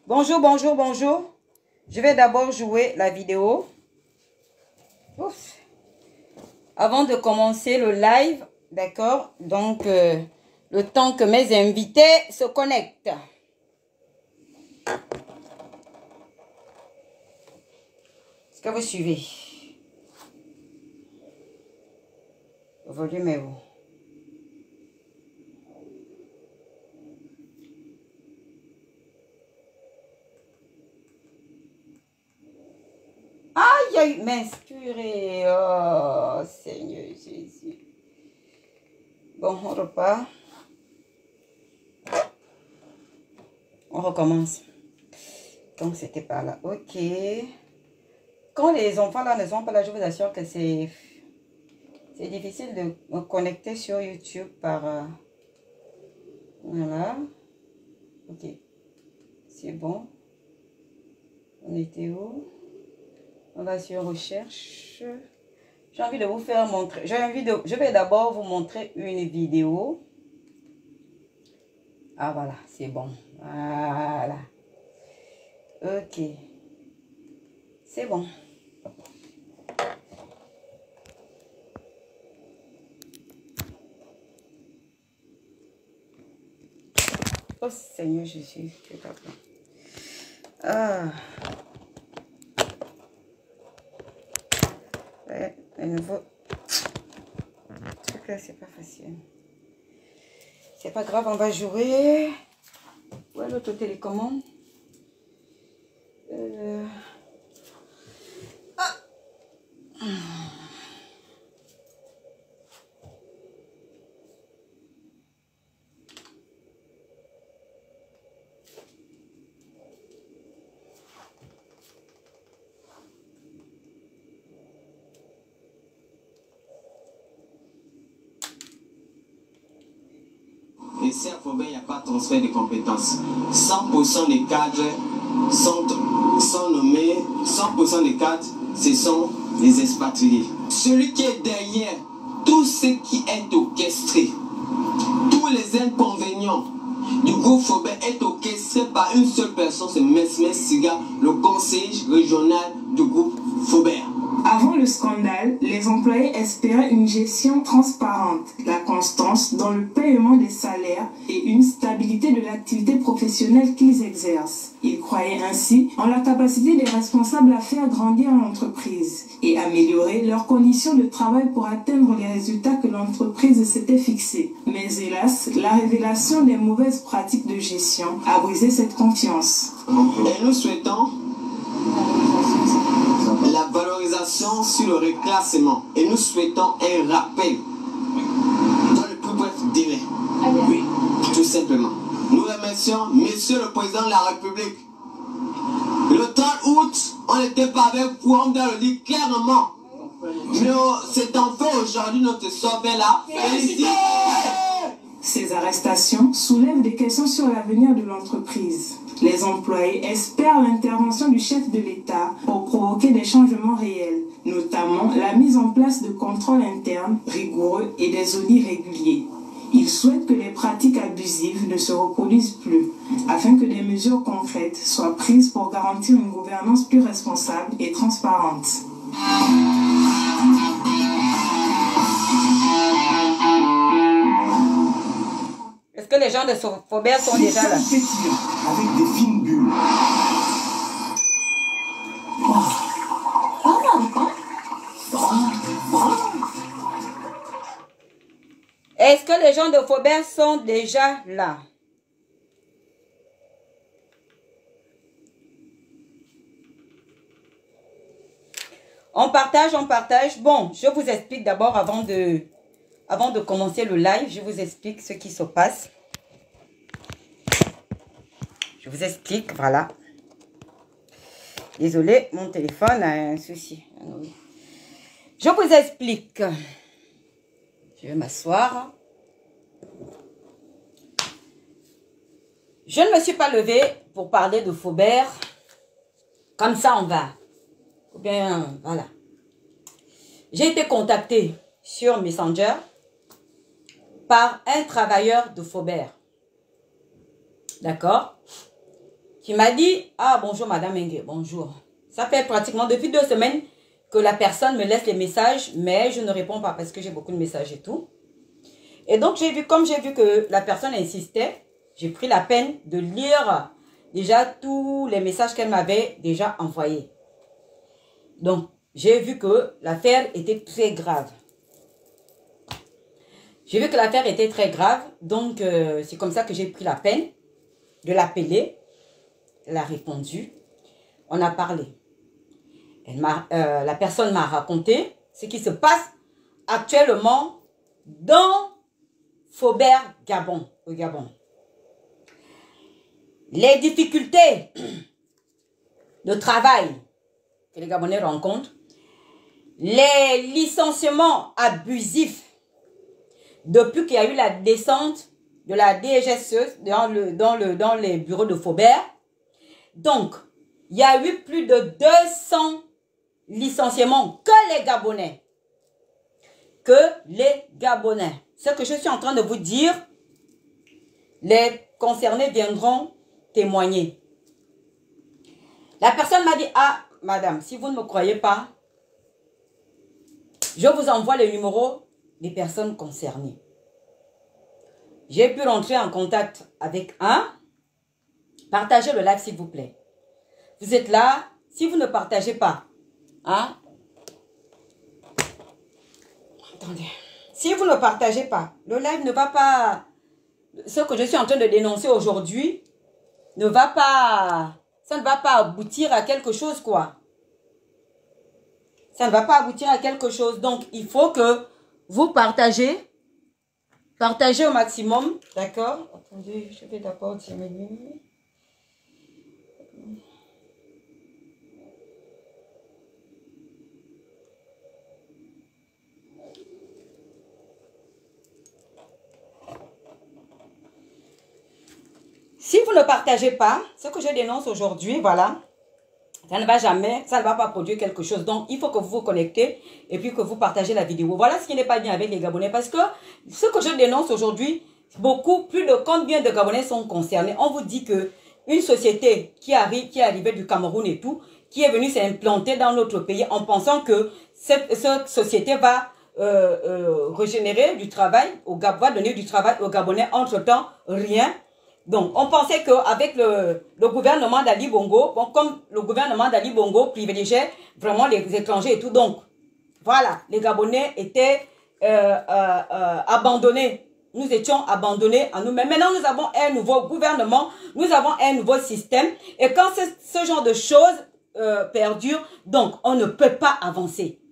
Bonjour, bonjour, bonjour. Je vais d'abord jouer la vidéo. Ouf. Avant de commencer le live, d'accord? Donc, le temps que mes invités se connectent. Est-ce que vous suivez? Le volume est où? Aïe, aïe, m'inspirer. Oh, Seigneur Jésus. Bon, on repart. On recommence. Donc, c'était par là. Ok. Quand les enfants là ne sont pas là, je vous assure que c'est difficile de me connecter sur YouTube par... voilà. Ok. C'est bon. On était où? On va sur recherche. J'ai envie de vous faire montrer. Je vais d'abord vous montrer une vidéo. Ah voilà, c'est bon. Voilà. Ok. C'est bon. Oh Seigneur Jésus. Ah. Ouais, un nouveau truc là, c'est pas facile. C'est pas grave, on va jouer. Où est l'autre télécommande? Et certes, il n'y a pas de transfert de compétences. 100% des cadres sont nommés, 100% des cadres, ce sont des expatriés. Celui qui est derrière tout ce qui est orchestré, tous les inconvénients du groupe Faubert est orchestré par une seule personne, c'est Mesmer Siga, le conseiller régional du groupe Faubert. Avant le scandale, les employés espéraient une gestion transparente, la constance dans le paiement des salaires et une stabilité de l'activité professionnelle qu'ils exercent. Ils croyaient ainsi en la capacité des responsables à faire grandir l'entreprise et améliorer leurs conditions de travail pour atteindre les résultats que l'entreprise s'était fixés. Mais hélas, la révélation des mauvaises pratiques de gestion a brisé cette confiance. Et nous souhaitons la valorisation sur le reclassement. Et nous souhaitons un rappel dans le plus bref délai. Oui, tout simplement. Nous remercions Monsieur le Président de la République. Le 30 août, on n'était pas avec vous, on doit le dire clairement. Mais c'est enfin aujourd'hui notre sommet là. Félicitez! Ces arrestations soulèvent des questions sur l'avenir de l'entreprise. Les employés espèrent l'intervention du chef de l'État pour provoquer des changements réels, notamment la mise en place de contrôles internes rigoureux et des audits réguliers. Ils souhaitent que les pratiques abusives ne se reproduisent plus, afin que des mesures concrètes soient prises pour garantir une gouvernance plus responsable et transparente. Est-ce que les gens de Faubert sont déjà là? Avec des fines bulles. Est-ce que les gens de Faubert sont déjà là? On partage, on partage. Bon, je vous explique d'abord avant de commencer le live, je vous explique ce qui se passe. Je vous explique, voilà. Désolée, mon téléphone a un souci. Je vous explique. Je vais m'asseoir. Je ne me suis pas levée pour parler de Faubert. Comme ça, on va. Ou bien, voilà. J'ai été contactée sur Messenger par un travailleur de Faubert. D'accord? qui m'a dit, ah bonjour Madame Engue, bonjour. Ça fait pratiquement depuis 2 semaines que la personne me laisse les messages, mais je ne réponds pas parce que j'ai beaucoup de messages et tout. Et donc, comme j'ai vu que la personne insistait, j'ai pris la peine de lire déjà tous les messages qu'elle m'avait déjà envoyés. Donc, j'ai vu que l'affaire était très grave. J'ai vu que l'affaire était très grave, donc c'est comme ça que j'ai pris la peine de l'appeler. Elle a répondu, on a parlé. La personne m'a raconté ce qui se passe actuellement dans Faubert, Gabon, au Gabon. Les difficultés de travail que les Gabonais rencontrent, les licenciements abusifs depuis qu'il y a eu la descente de la DGSE dans les bureaux de Faubert. Donc, il y a eu plus de 200 licenciements que les Gabonais. Ce que je suis en train de vous dire, les concernés viendront témoigner. La personne m'a dit, ah, madame, si vous ne me croyez pas, je vous envoie le numéro des personnes concernées. J'ai pu rentrer en contact avec un. Partagez le live, s'il vous plaît. Vous êtes là, si vous ne partagez pas, hein? Attendez. Si vous ne partagez pas, le live ne va pas... Ce que je suis en train de dénoncer aujourd'hui ne va pas... Ça ne va pas aboutir à quelque chose, quoi. Ça ne va pas aboutir à quelque chose. Donc, il faut que vous partagez. Partagez au maximum. D'accord? Attendez, je vais d'abord diminuer. Si vous ne partagez pas ce que je dénonce aujourd'hui, voilà, ça ne va pas produire quelque chose. Donc, il faut que vous vous connectez et puis que vous partagez la vidéo. Voilà ce qui n'est pas bien avec les Gabonais. Parce que ce que je dénonce aujourd'hui, plus de combien de Gabonais sont concernés. On vous dit que une société qui est arrivée du Cameroun et tout, qui est venue s'implanter dans notre pays en pensant que cette société va régénérer du travail, va donner du travail aux Gabonais. Entre-temps, rien. Donc, on pensait qu'avec le gouvernement d'Ali Bongo, bon, comme le gouvernement d'Ali Bongo privilégiait vraiment les étrangers et tout, donc, voilà, les Gabonais étaient abandonnés. Nous étions abandonnés à nous-mêmes. Maintenant, nous avons un nouveau gouvernement, nous avons un nouveau système. Et quand ce genre de choses perdurent, donc, on ne peut pas avancer.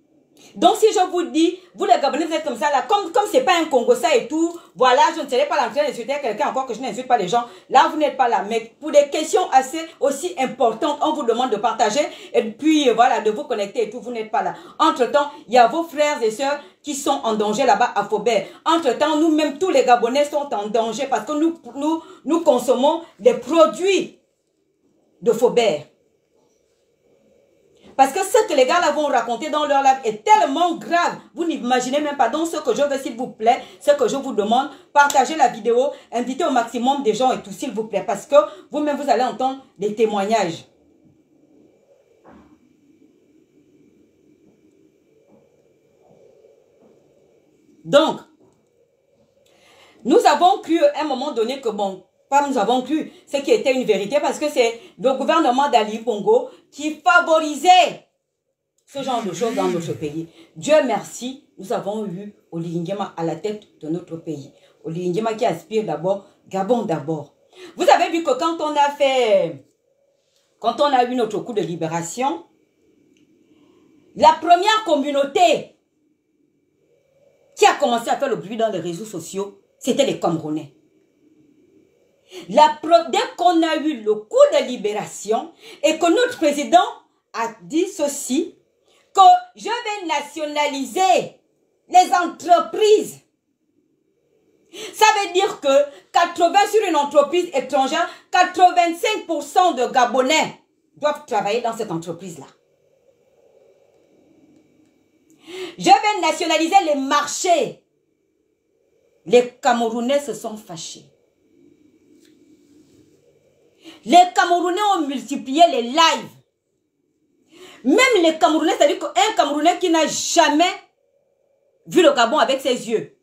Donc, si je vous dis, vous les Gabonais, vous êtes comme ça, là, comme c'est pas un Congo, ça et tout, voilà, je ne serai pas en train d'insulter quelqu'un, encore que je n'insulte pas les gens. Là, vous n'êtes pas là. Mais pour des questions assez aussi importantes, on vous demande de partager et puis, voilà, de vous connecter et tout, vous n'êtes pas là. Entre-temps, il y a vos frères et sœurs qui sont en danger là-bas à Faubert. Entre-temps, nous-mêmes, tous les Gabonais sont en danger parce que nous consommons des produits de Faubert. Parce que ce que les gars là vont raconter dans leur live est tellement grave. Vous n'imaginez même pas. Donc ce que je veux, s'il vous plaît, ce que je vous demande, partagez la vidéo, invitez au maximum des gens et tout, s'il vous plaît. Parce que vous-même, vous allez entendre des témoignages. Donc, nous avons cru à un moment donné que bon... Nous avons cru ce qui était une vérité parce que c'est le gouvernement d'Ali Bongo qui favorisait ce genre de choses dans notre pays. Dieu merci, nous avons eu Oligui Nguema à la tête de notre pays. Oligui Nguema qui aspire d'abord, Gabon d'abord. Vous avez vu que quand on a eu notre coup de libération, la première communauté qui a commencé à faire le bruit dans les réseaux sociaux, c'était les Camerounais. Dès qu'on a eu le coup de libération et que notre président a dit ceci, que je vais nationaliser les entreprises. Ça veut dire que 80 sur une entreprise étrangère, 85% de Gabonais doivent travailler dans cette entreprise-là. Je vais nationaliser les marchés. Les Camerounais se sont fâchés. Les Camerounais ont multiplié les lives. Même les Camerounais, c'est-à-dire qu'un Camerounais qui n'a jamais vu le Gabon avec ses yeux,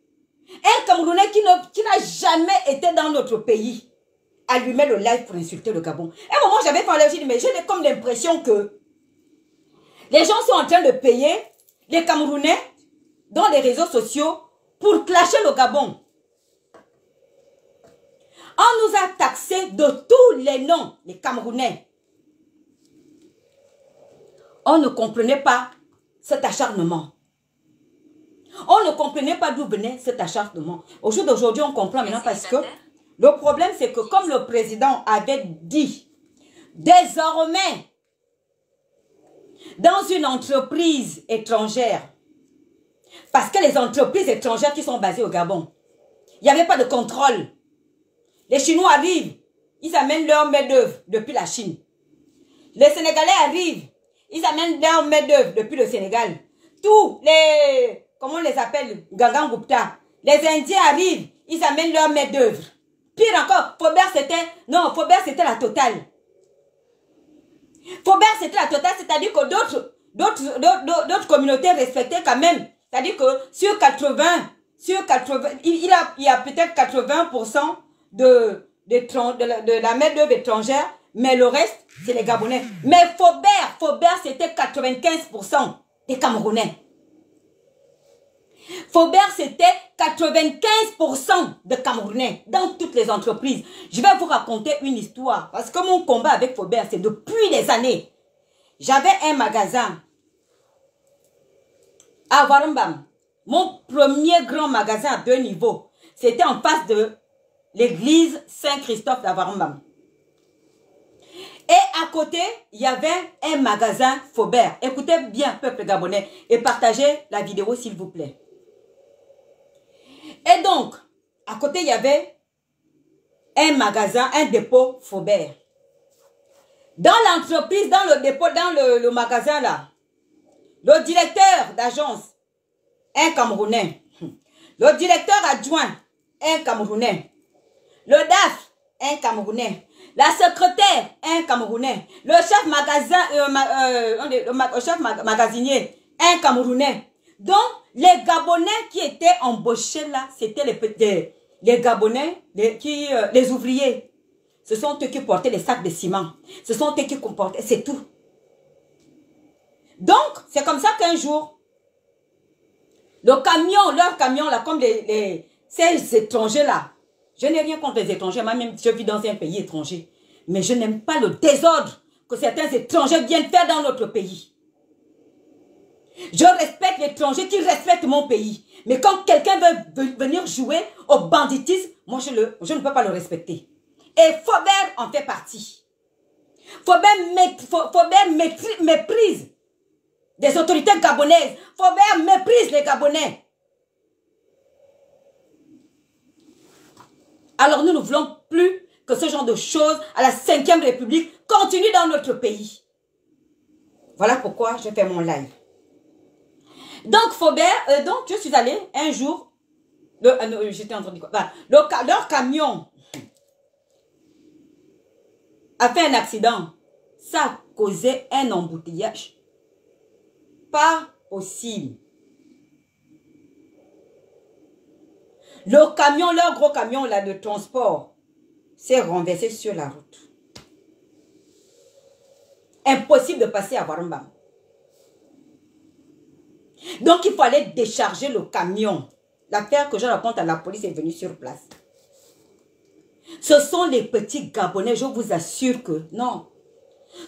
un Camerounais qui n'a jamais été dans notre pays, allumait le live pour insulter le Gabon. À un moment, j'avais parlé, j'ai dit, mais j'ai comme l'impression que les gens sont en train de payer les Camerounais dans les réseaux sociaux pour clasher le Gabon. On nous a taxés de tous les noms, les Camerounais. On ne comprenait pas cet acharnement. On ne comprenait pas d'où venait cet acharnement. Au jour d'aujourd'hui, on comprend maintenant parce que le problème, c'est que comme le président avait dit, désormais, dans une entreprise étrangère, parce que les entreprises étrangères qui sont basées au Gabon, il n'y avait pas de contrôle. Les Chinois arrivent, ils amènent leur main-d'œuvre depuis la Chine. Les Sénégalais arrivent, ils amènent leur main-d'œuvre depuis le Sénégal. Tous les, comment on les appelle, Gangan Gupta, les Indiens arrivent, ils amènent leur main-d'œuvre. Pire encore, Faubert c'était la totale. Faubert c'était la totale, c'est-à-dire que d'autres communautés respectaient quand même. C'est-à-dire que sur 80, il y a peut-être 80% de la main-d'œuvre étrangère, mais le reste, c'est les Gabonais. Mais Faubert c'était 95% des Camerounais. Faubert, c'était 95% de Camerounais dans toutes les entreprises. Je vais vous raconter une histoire. Parce que mon combat avec Faubert, c'est depuis des années. J'avais un magasin à Warambam. Mon premier grand magasin à 2 niveaux. C'était en face de l'église Saint-Christophe d'Avarambam. Et à côté, il y avait un magasin Faubert. Écoutez bien, peuple gabonais, et partagez la vidéo s'il vous plaît. Et donc, à côté, il y avait un magasin, un dépôt Faubert. Dans l'entreprise, dans le dépôt, dans le magasin là, le directeur d'agence, un Camerounais. Le directeur adjoint, un Camerounais. Le DAF, un Camerounais. La secrétaire, un Camerounais. Le chef magasinier, un Camerounais. Donc, les Gabonais qui étaient embauchés là, c'était les Gabonais, les ouvriers. Ce sont eux qui portaient les sacs de ciment. Ce sont eux qui comportaient, c'est tout. Donc, c'est comme ça qu'un jour, leur camion là, comme ces étrangers là, je n'ai rien contre les étrangers, moi-même je vis dans un pays étranger. Mais je n'aime pas le désordre que certains étrangers viennent faire dans notre pays. Je respecte l'étranger qui respecte mon pays. Mais quand quelqu'un veut venir jouer au banditisme, moi je ne peux pas le respecter. Et Faubert en fait partie. Faubert méprise des autorités gabonaises. Faubert méprise les Gabonais. Alors nous ne voulons plus que ce genre de choses à la 5e République continue dans notre pays. Voilà pourquoi je fais mon live. Donc Faubert, donc je suis allée un jour, j'étais en train de dire quoi, leur camion a fait un accident. Ça a causé un embouteillage. Pas possible. Le camion, leur gros camion là de transport, s'est renversé sur la route. Impossible de passer à Warambam. Donc il fallait décharger le camion. L'affaire que je raconte à la police est venue sur place. Ce sont les petits Gabonais, je vous assure que non.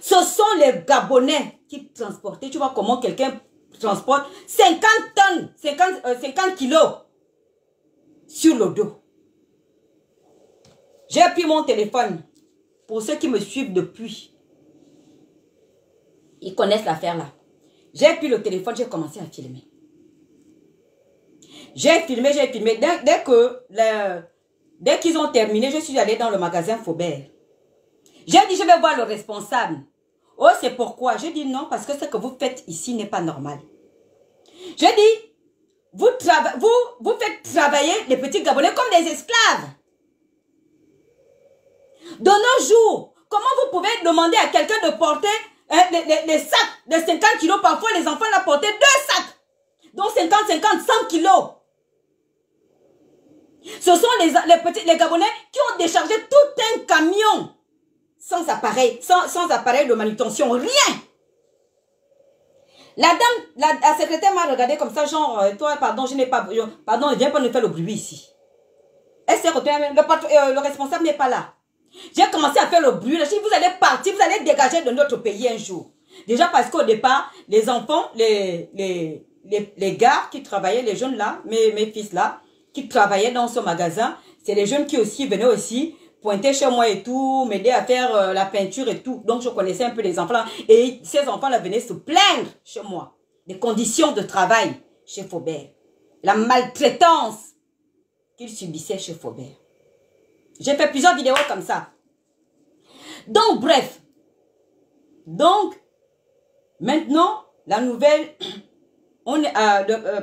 Ce sont les Gabonais qui transportaient. Tu vois comment quelqu'un transporte 50 tonnes, 50 kilos sur le dos. J'ai pris mon téléphone. Pour ceux qui me suivent depuis, ils connaissent l'affaire là. J'ai pris le téléphone, j'ai commencé à filmer. J'ai filmé. Dès qu'ils ont terminé, je suis allée dans le magasin Faubert. J'ai dit, je vais voir le responsable. Oh, c'est pourquoi? J'ai dit non, parce que ce que vous faites ici n'est pas normal. J'ai dit, vous faites travailler les petits Gabonais comme des esclaves. De nos jours, Comment vous pouvez demander à quelqu'un de porter les sacs de 50 kilos? Parfois, les enfants l'ont porté 2 sacs. Donc 50, 100 kilos. Ce sont les Gabonais qui ont déchargé tout un camion sans appareil, sans appareil de manutention, rien. La dame, la secrétaire m'a regardé comme ça, genre, toi, pardon, je n'ai pas, pardon, ne viens pas nous faire le bruit ici. Elle s'est retournée, le responsable n'est pas là. J'ai commencé à faire le bruit, je dis, vous allez partir, vous allez dégager de notre pays un jour. Déjà parce qu'au départ, les enfants, les gars qui travaillaient, les jeunes là, mes fils là, qui travaillaient dans ce magasin, c'est les jeunes qui aussi venaient aussi pointer chez moi et tout, m'aider à faire la peinture et tout. Donc, je connaissais un peu les enfants là. Et ces enfants-là venaient se plaindre chez moi des conditions de travail chez Faubert. La maltraitance qu'ils subissaient chez Faubert. J'ai fait plusieurs vidéos comme ça. Donc, bref. Donc, maintenant, la nouvelle, on est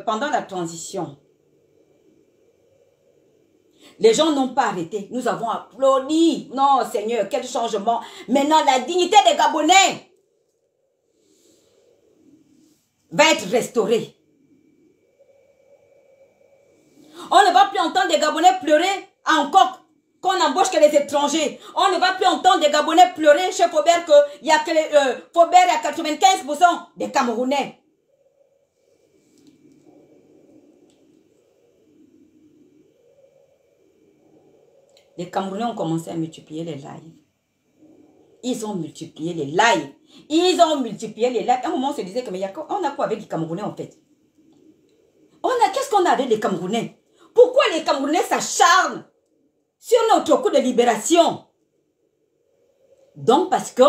pendant la transition. Les gens n'ont pas arrêté. Nous avons applaudi. Non, Seigneur, quel changement. Maintenant, la dignité des Gabonais va être restaurée. On ne va plus entendre des Gabonais pleurer encore qu'on embauche que les étrangers. On ne va plus entendre des Gabonais pleurer chez Faubert qu'il y a que Faubert à 95% des Camerounais. Les Camerounais ont commencé à multiplier les lives. Ils ont multiplié les lives. Ils ont multiplié les lives. À un moment, on se disait que mais on a quoi avec les Camerounais en fait? Qu'est-ce qu'on a avec les Camerounais? Pourquoi les Camerounais s'acharnent sur notre coup de libération? Donc parce que,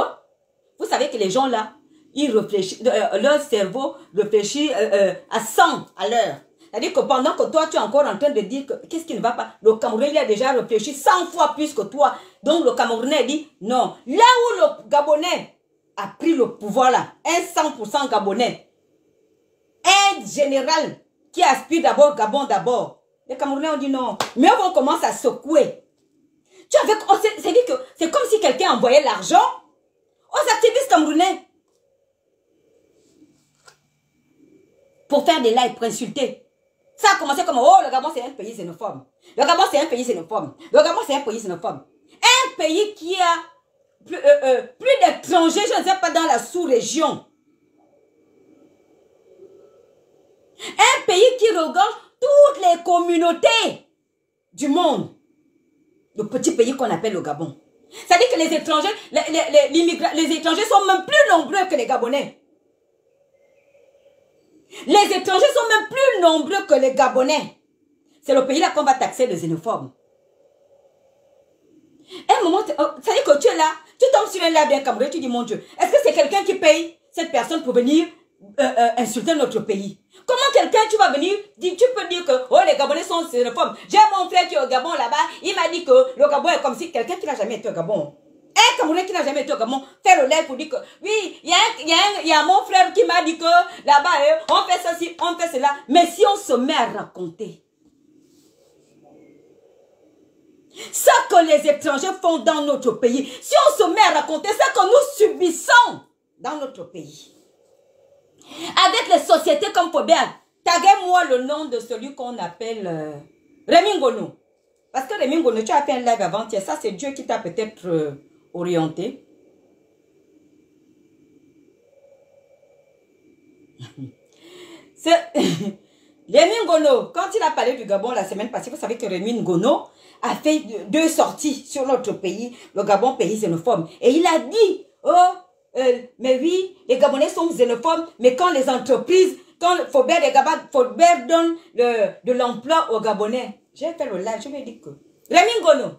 vous savez que les gens là, ils réfléchissent, leur cerveau réfléchit à 100 à l'heure. C'est-à-dire que pendant que toi, tu es encore en train de dire que qu'est-ce qui ne va pas, le Camerounais, il a déjà réfléchi 100 fois plus que toi. Donc le Camerounais dit non. Là où le Gabonais a pris le pouvoir là, un 100% Gabonais, un général qui aspire d'abord Gabon d'abord. Les Camerounais ont dit non. Mais on commence à secouer. C'est-à-dire que c'est comme si quelqu'un envoyait l'argent aux activistes camerounais pour faire des lives, pour insulter. Ça a commencé comme, oh, le Gabon, c'est un pays xénophobe. Le Gabon, c'est un pays xénophobe. Le Gabon, c'est un pays xénophobe. Un pays qui a plus d'étrangers, je ne sais pas, dans la sous-région. Un pays qui regorge toutes les communautés du monde. Le petit pays qu'on appelle le Gabon. C'est-à-dire que les étrangers, les étrangers sont même plus nombreux que les Gabonais. Les étrangers sont même plus nombreux que les Gabonais. C'est le pays là qu'on va taxer les xénophobes. À un moment, c'est-à-dire que tu es là, tu tombes sur un live d'un Camerounais, tu dis mon Dieu, est-ce que c'est quelqu'un qui paye cette personne pour venir insulter notre pays? Comment quelqu'un, tu vas venir, tu peux dire que oh, les Gabonais sont xénophobes. J'ai mon frère qui est au Gabon là-bas, il m'a dit que le Gabon est comme si quelqu'un qui n'a jamais été au Gabon. Un Camerounais qui n'a jamais été au Gabon fait le live pour dire que oui, il y a mon frère qui m'a dit que là-bas, on fait ceci, on fait cela. Mais si on se met à raconter ce que les étrangers font dans notre pays, si on se met à raconter ce que nous subissons dans notre pays, avec les sociétés comme Faubert, taguez-moi le nom de celui qu'on appelle Rémi Ngono. Parce que Rémi Ngono, tu as fait un live avant-hier, ça c'est Dieu qui t'a peut-être orienté. Rémi Ngono, quand il a parlé du Gabon la semaine passée, vous savez que Rémi Ngono a fait 2 sorties sur notre pays, le Gabon, pays xénophobe. Et il a dit, oh, mais oui, les Gabonais sont xénophobes, mais quand les entreprises, quand Faubert donne de l'emploi aux Gabonais. J'ai fait le live, je lui ai dit que Rémi Ngono,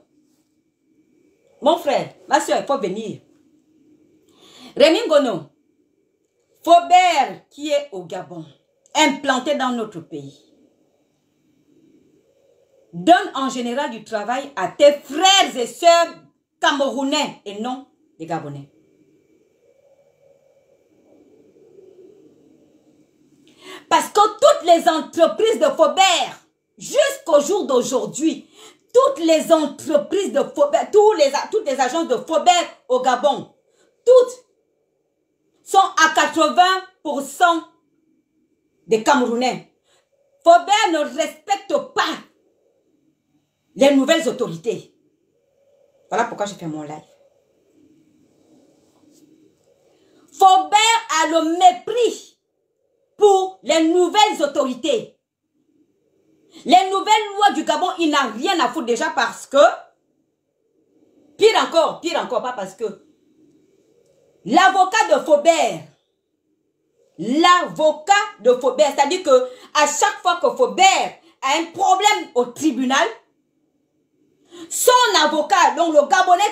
mon frère, ma soeur, il faut venir. Rémi Ngono, Faubert qui est au Gabon, implanté dans notre pays, donne en général du travail à tes frères et sœurs camerounais et non les Gabonais. Parce que toutes les entreprises de Faubert, jusqu'au jour d'aujourd'hui, toutes les entreprises de Faubert, toutes les agences de Faubert au Gabon, toutes sont à 80% des Camerounais. Faubert ne respecte pas les nouvelles autorités. Voilà pourquoi je fais mon live. Faubert a le mépris pour les nouvelles autorités. Les nouvelles lois du Gabon, il n'a rien à foutre déjà parce que, pire encore, pas parce que, l'avocat de Faubert, c'est-à-dire que à chaque fois que Faubert a un problème au tribunal, son avocat, donc le Gabonais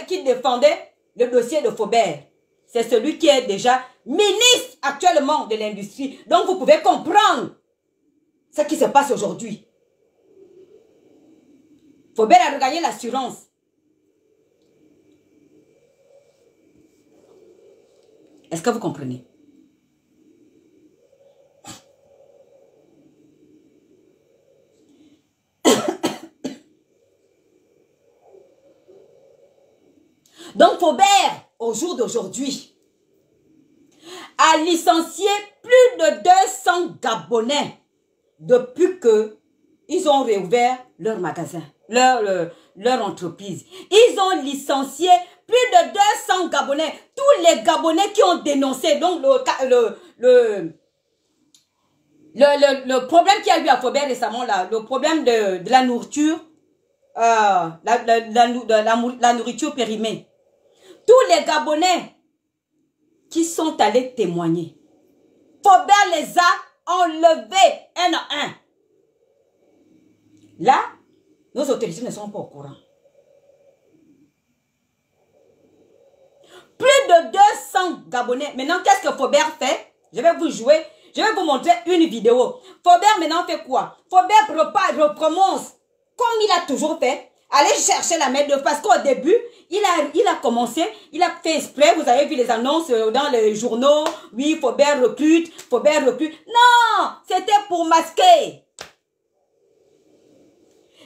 qui défendait le dossier de Faubert, c'est celui qui est déjà ministre actuellement de l'industrie. Donc vous pouvez comprendre ce qui se passe aujourd'hui. Faubert a regagné l'assurance. Est-ce que vous comprenez? Donc Faubert, au jour d'aujourd'hui, a licencié plus de 200 Gabonais depuis que ils ont réouvert leur magasin, leur entreprise. Ils ont licencié plus de 200 Gabonais. Tous les Gabonais qui ont dénoncé donc le problème qu'il y a eu à Faubert récemment, là, le problème de la nourriture, la nourriture périmée. Tous les Gabonais qui sont allés témoigner, Faubert les a enlevés un à un. Là, nos autorités ne sont pas au courant. Plus de 200 Gabonais. Maintenant, qu'est-ce que Faubert fait? Je vais vous montrer une vidéo. Faubert maintenant fait quoi? Faubert recommence comme il a toujours fait. Allez chercher la main d'œuvre parce qu'au début, il a commencé, il a fait exprès, vous avez vu les annonces dans les journaux, oui, Faubert recrute. Non, c'était pour masquer.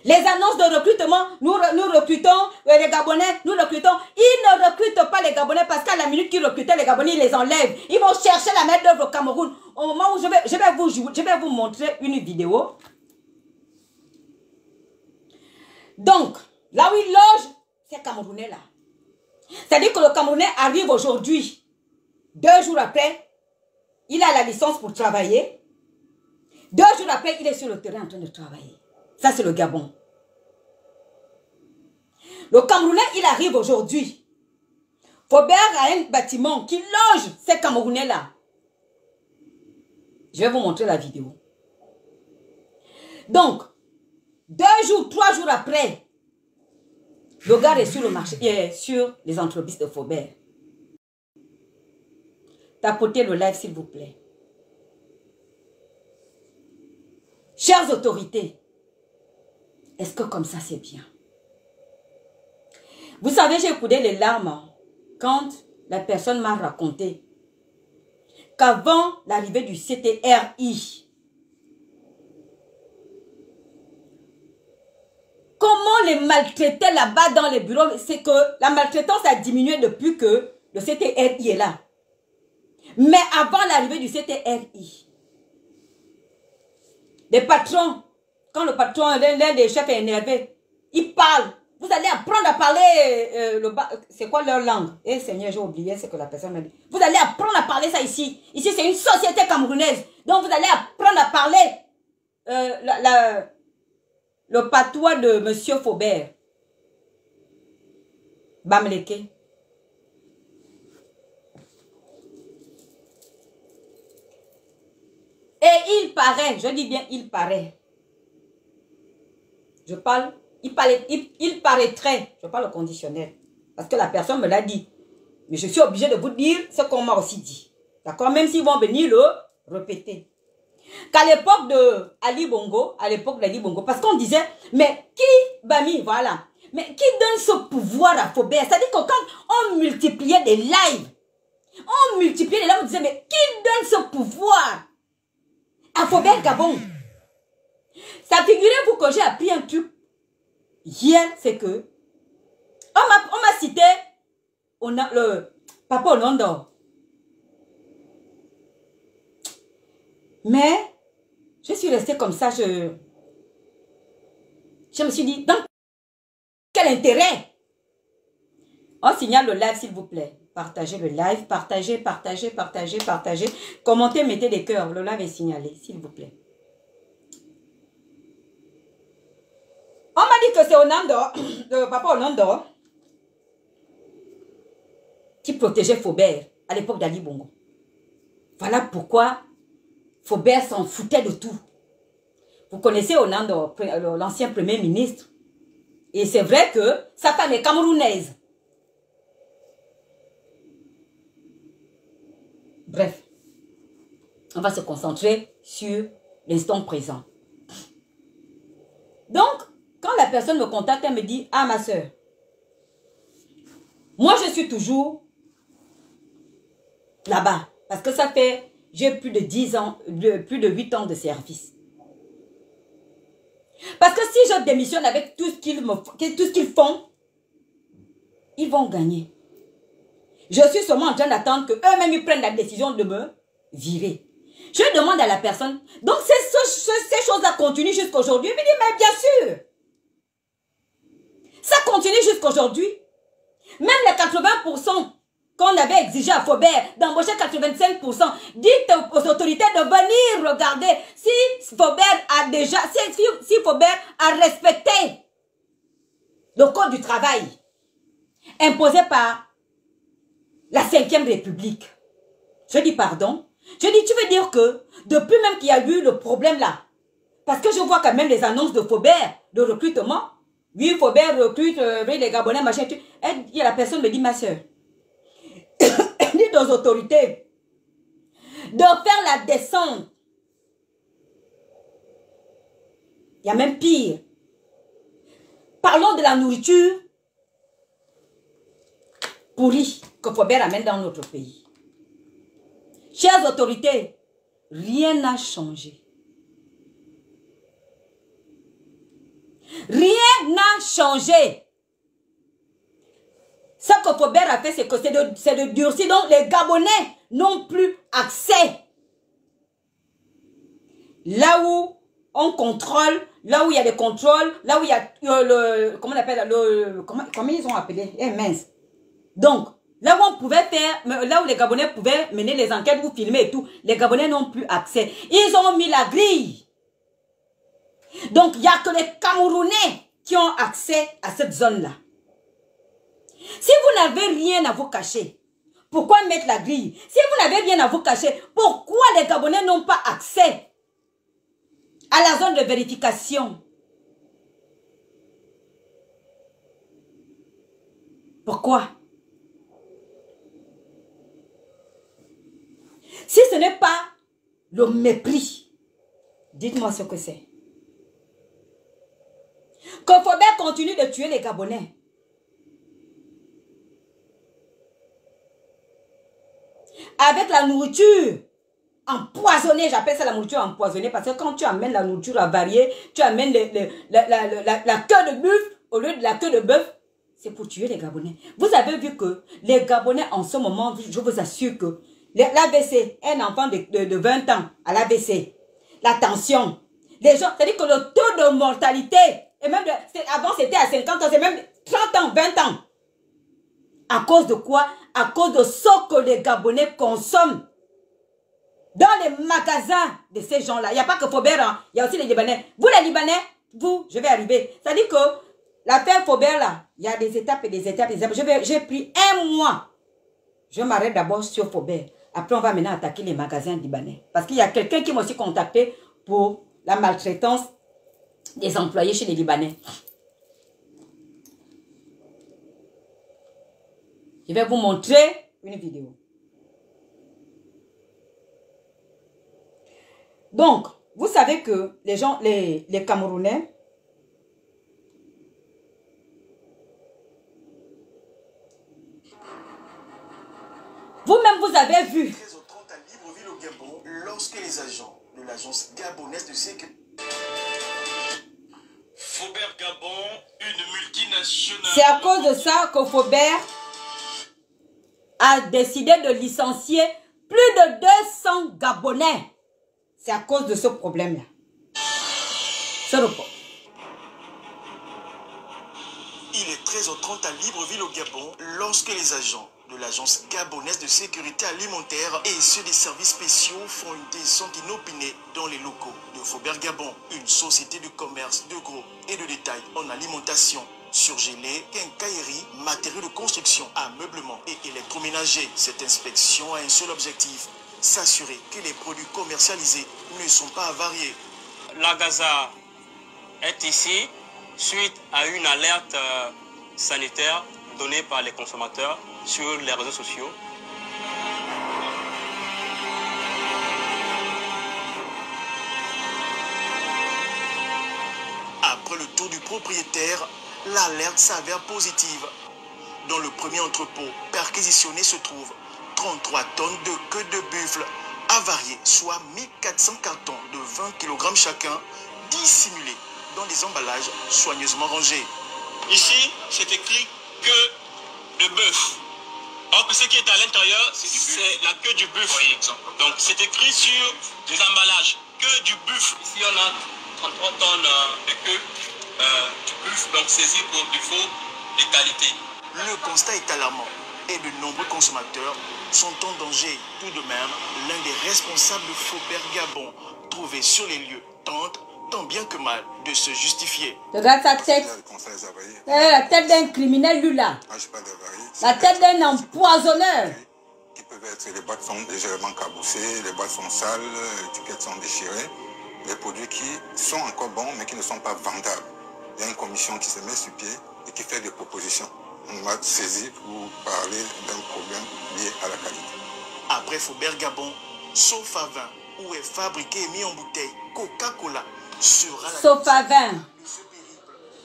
Les annonces de recrutement, nous recrutons les Gabonais, nous recrutons. Ils ne recrutent pas les Gabonais parce qu'à la minute qu'ils recrutaient les Gabonais, ils les enlèvent. Ils vont chercher la main d'œuvre au Cameroun. Au moment où je vais vous montrer une vidéo. Donc, là où il loge, ces Camerounais-là. C'est-à-dire que le Camerounais arrive aujourd'hui, 2 jours après, il a la licence pour travailler. 2 jours après, il est sur le terrain en train de travailler. Ça, c'est le Gabon. Le Camerounais, il arrive aujourd'hui. Faubert a un bâtiment qui loge ces Camerounais-là. Je vais vous montrer la vidéo. Donc, 2 jours, 3 jours après, le gars est sur le marché, sur les entreprises de Faubert. Tapotez le live, s'il vous plaît. Chères autorités, est-ce que comme ça, c'est bien? Vous savez, j'ai coulé les larmes quand la personne m'a raconté qu'avant l'arrivée du CTRI, comment les maltraiter là-bas dans les bureaux, c'est que la maltraitance a diminué depuis que le CTRI est là. Mais avant l'arrivée du CTRI, les patrons, quand le patron, l'un des chefs est énervé, il parle. Vous allez apprendre à parler, c'est quoi leur langue? Eh Seigneur, j'ai oublié ce que la personne m'a dit. Vous allez apprendre à parler ça ici. Ici, c'est une société camerounaise. Donc, vous allez apprendre à parler le patois de Monsieur Faubert. Bamleke. Et il paraît, je dis bien il paraît. Je parle, il paraîtrait, je parle au conditionnel. Parce que la personne me l'a dit. Mais je suis obligée de vous dire ce qu'on m'a aussi dit. D'accord? Même s'ils vont venir le répéter. Qu'à l'époque de Ali Bongo, parce qu'on disait, mais qui, Bami, voilà, mais qui donne ce pouvoir à Faubert? C'est-à-dire que quand on multipliait des lives, on disait, mais qui donne ce pouvoir à Faubert Gabon? Ça, figurez-vous que j'ai appris un truc hier, c'est que on m'a cité le Papa Hollande. Mais je suis restée comme ça, je me suis dit, dans quel intérêt? On signale le live, s'il vous plaît. Partagez le live, partagez. Commentez, mettez des cœurs. Le live est signalé, s'il vous plaît. On m'a dit que c'est Hollande, le Papa Hollande, qui protégeait Faubert à l'époque d'Ali Bongo. Voilà pourquoi Faubert s'en foutait de tout. Vous connaissez Hollande, l'ancien premier ministre. Et c'est vrai que sa femme est camerounaise. Bref, on va se concentrer sur l'instant présent. Donc, quand la personne me contacte, elle me dit, ah ma soeur, moi je suis toujours là-bas. Parce que ça fait, j'ai plus de 10 ans, plus de 8 ans de service. Parce que si je démissionne avec tout ce qu'ils font, ils vont gagner. Je suis seulement en train d'attendre qu'eux-mêmes ils prennent la décision de me virer. Je demande à la personne, donc ces choses-là continuent jusqu'à aujourd'hui. Il me dit, mais bien sûr. Ça continue jusqu'à aujourd'hui. Même les 80% qu'on avait exigé à Faubert d'embaucher 85%, dites aux autorités de venir regarder si Faubert a déjà, si Faubert a respecté le code du travail imposé par la 5e République. Je dis pardon. Je dis, tu veux dire que depuis même qu'il y a eu le problème là, parce que je vois quand même les annonces de Faubert, de recrutement, oui, Faubert recrute les Gabonais, machin, et la personne me dit, ma soeur, dites aux autorités de faire la descente. Il y a même pire. Parlons de la nourriture pourrie que Faubert amène dans notre pays. Chères autorités, rien n'a changé. Rien n'a changé. Ce que Faubert a fait, c'est de durcir. Donc, les Gabonais n'ont plus accès. Là où on contrôle, là où il y a des contrôles, là où il y a comment on appelle, comment ils ont appelé? Mince. Donc, là où on pouvait faire, là où les Gabonais pouvaient mener les enquêtes ou filmer et tout, les Gabonais n'ont plus accès. Ils ont mis la grille. Donc, il n'y a que les Camerounais qui ont accès à cette zone-là. Si vous n'avez rien à vous cacher, pourquoi mettre la grille? Si vous n'avez rien à vous cacher, pourquoi les Gabonais n'ont pas accès à la zone de vérification? Pourquoi? Si ce n'est pas le mépris, dites-moi ce que c'est. Que Faubert continue de tuer les Gabonais. Avec la nourriture empoisonnée, j'appelle ça la nourriture empoisonnée parce que quand tu amènes la nourriture avariée, tu amènes la queue de bœuf au lieu de la queue de bœuf, c'est pour tuer les Gabonais. Vous avez vu que les Gabonais en ce moment, je vous assure que l'AVC, un enfant de 20 ans à l'AVC, la tension, les gens, c'est-à-dire que le taux de mortalité, et même avant c'était à 50 ans, c'est même 30 ans, 20 ans. À cause de quoi? À cause de ce que les Gabonais consomment dans les magasins de ces gens-là. Il n'y a pas que Faubert, hein. Il y a aussi les Libanais. Vous les Libanais, vous, je vais arriver. C'est-à-dire que l'affaire Faubert là, il y a des étapes et des étapes. J'ai pris un mois. Je m'arrête d'abord sur Faubert. Après, on va maintenant attaquer les magasins libanais. Parce qu'il y a quelqu'un qui m'a aussi contacté pour la maltraitance des employés chez les Libanais. Je vais vous montrer une vidéo. Donc, vous savez que les gens, les Camerounais, vous-même vous avez vu. Lorsque les agents de l'agence gabonaise de sécurité Faubert Gabon une multinationale. C'est à cause de ça que Faubert a décidé de licencier plus de 200 Gabonais. C'est à cause de ce problème-là. C'est le problème. Il est 13h30 à Libreville au Gabon lorsque les agents de l'agence gabonaise de sécurité alimentaire et ceux des services spéciaux font une descente inopinée dans les locaux de Faubert Gabon, une société de commerce de gros et de détail en alimentation. Surgelés, quincaillerie, matériaux de construction, ameublement et électroménager. Cette inspection a un seul objectif, s'assurer que les produits commercialisés ne sont pas avariés. La Gaza est ici suite à une alerte sanitaire donnée par les consommateurs sur les réseaux sociaux. Après le tour du propriétaire, l'alerte s'avère positive. Dans le premier entrepôt perquisitionné se trouvent 33 tonnes de queue de buffle avariées, soit 1400 cartons de 20 kg chacun, dissimulés dans des emballages soigneusement rangés. Ici, c'est écrit queue de bœuf. Or que ce qui est à l'intérieur, c'est la queue du buffle. Oui, donc c'est écrit sur les emballages, queue du buffle. Ici on a 33 tonnes de queue du buffle, donc saisi pour défaut de qualité. Le constat est alarmant et de nombreux consommateurs sont en danger. Tout de même, l'un des responsables de Faubert Gabon, trouvé sur les lieux, tente tant bien que mal de se justifier. Regarde sa tête. La tête d'un criminel, lui là. La tête d'un empoisonneur. Qui peuvent être, les boîtes sont légèrement caboussées, les boîtes sont sales, les étiquettes sont déchirées. Les produits qui sont encore bons mais qui ne sont pas vendables. Il y a une commission qui se met sur pied et qui fait des propositions. On m'a saisi pour parler d'un problème lié à la qualité. Après Faubert Gabon, Sofavin, où est fabriqué et mis en bouteille Coca-Cola, sera la Sofavin.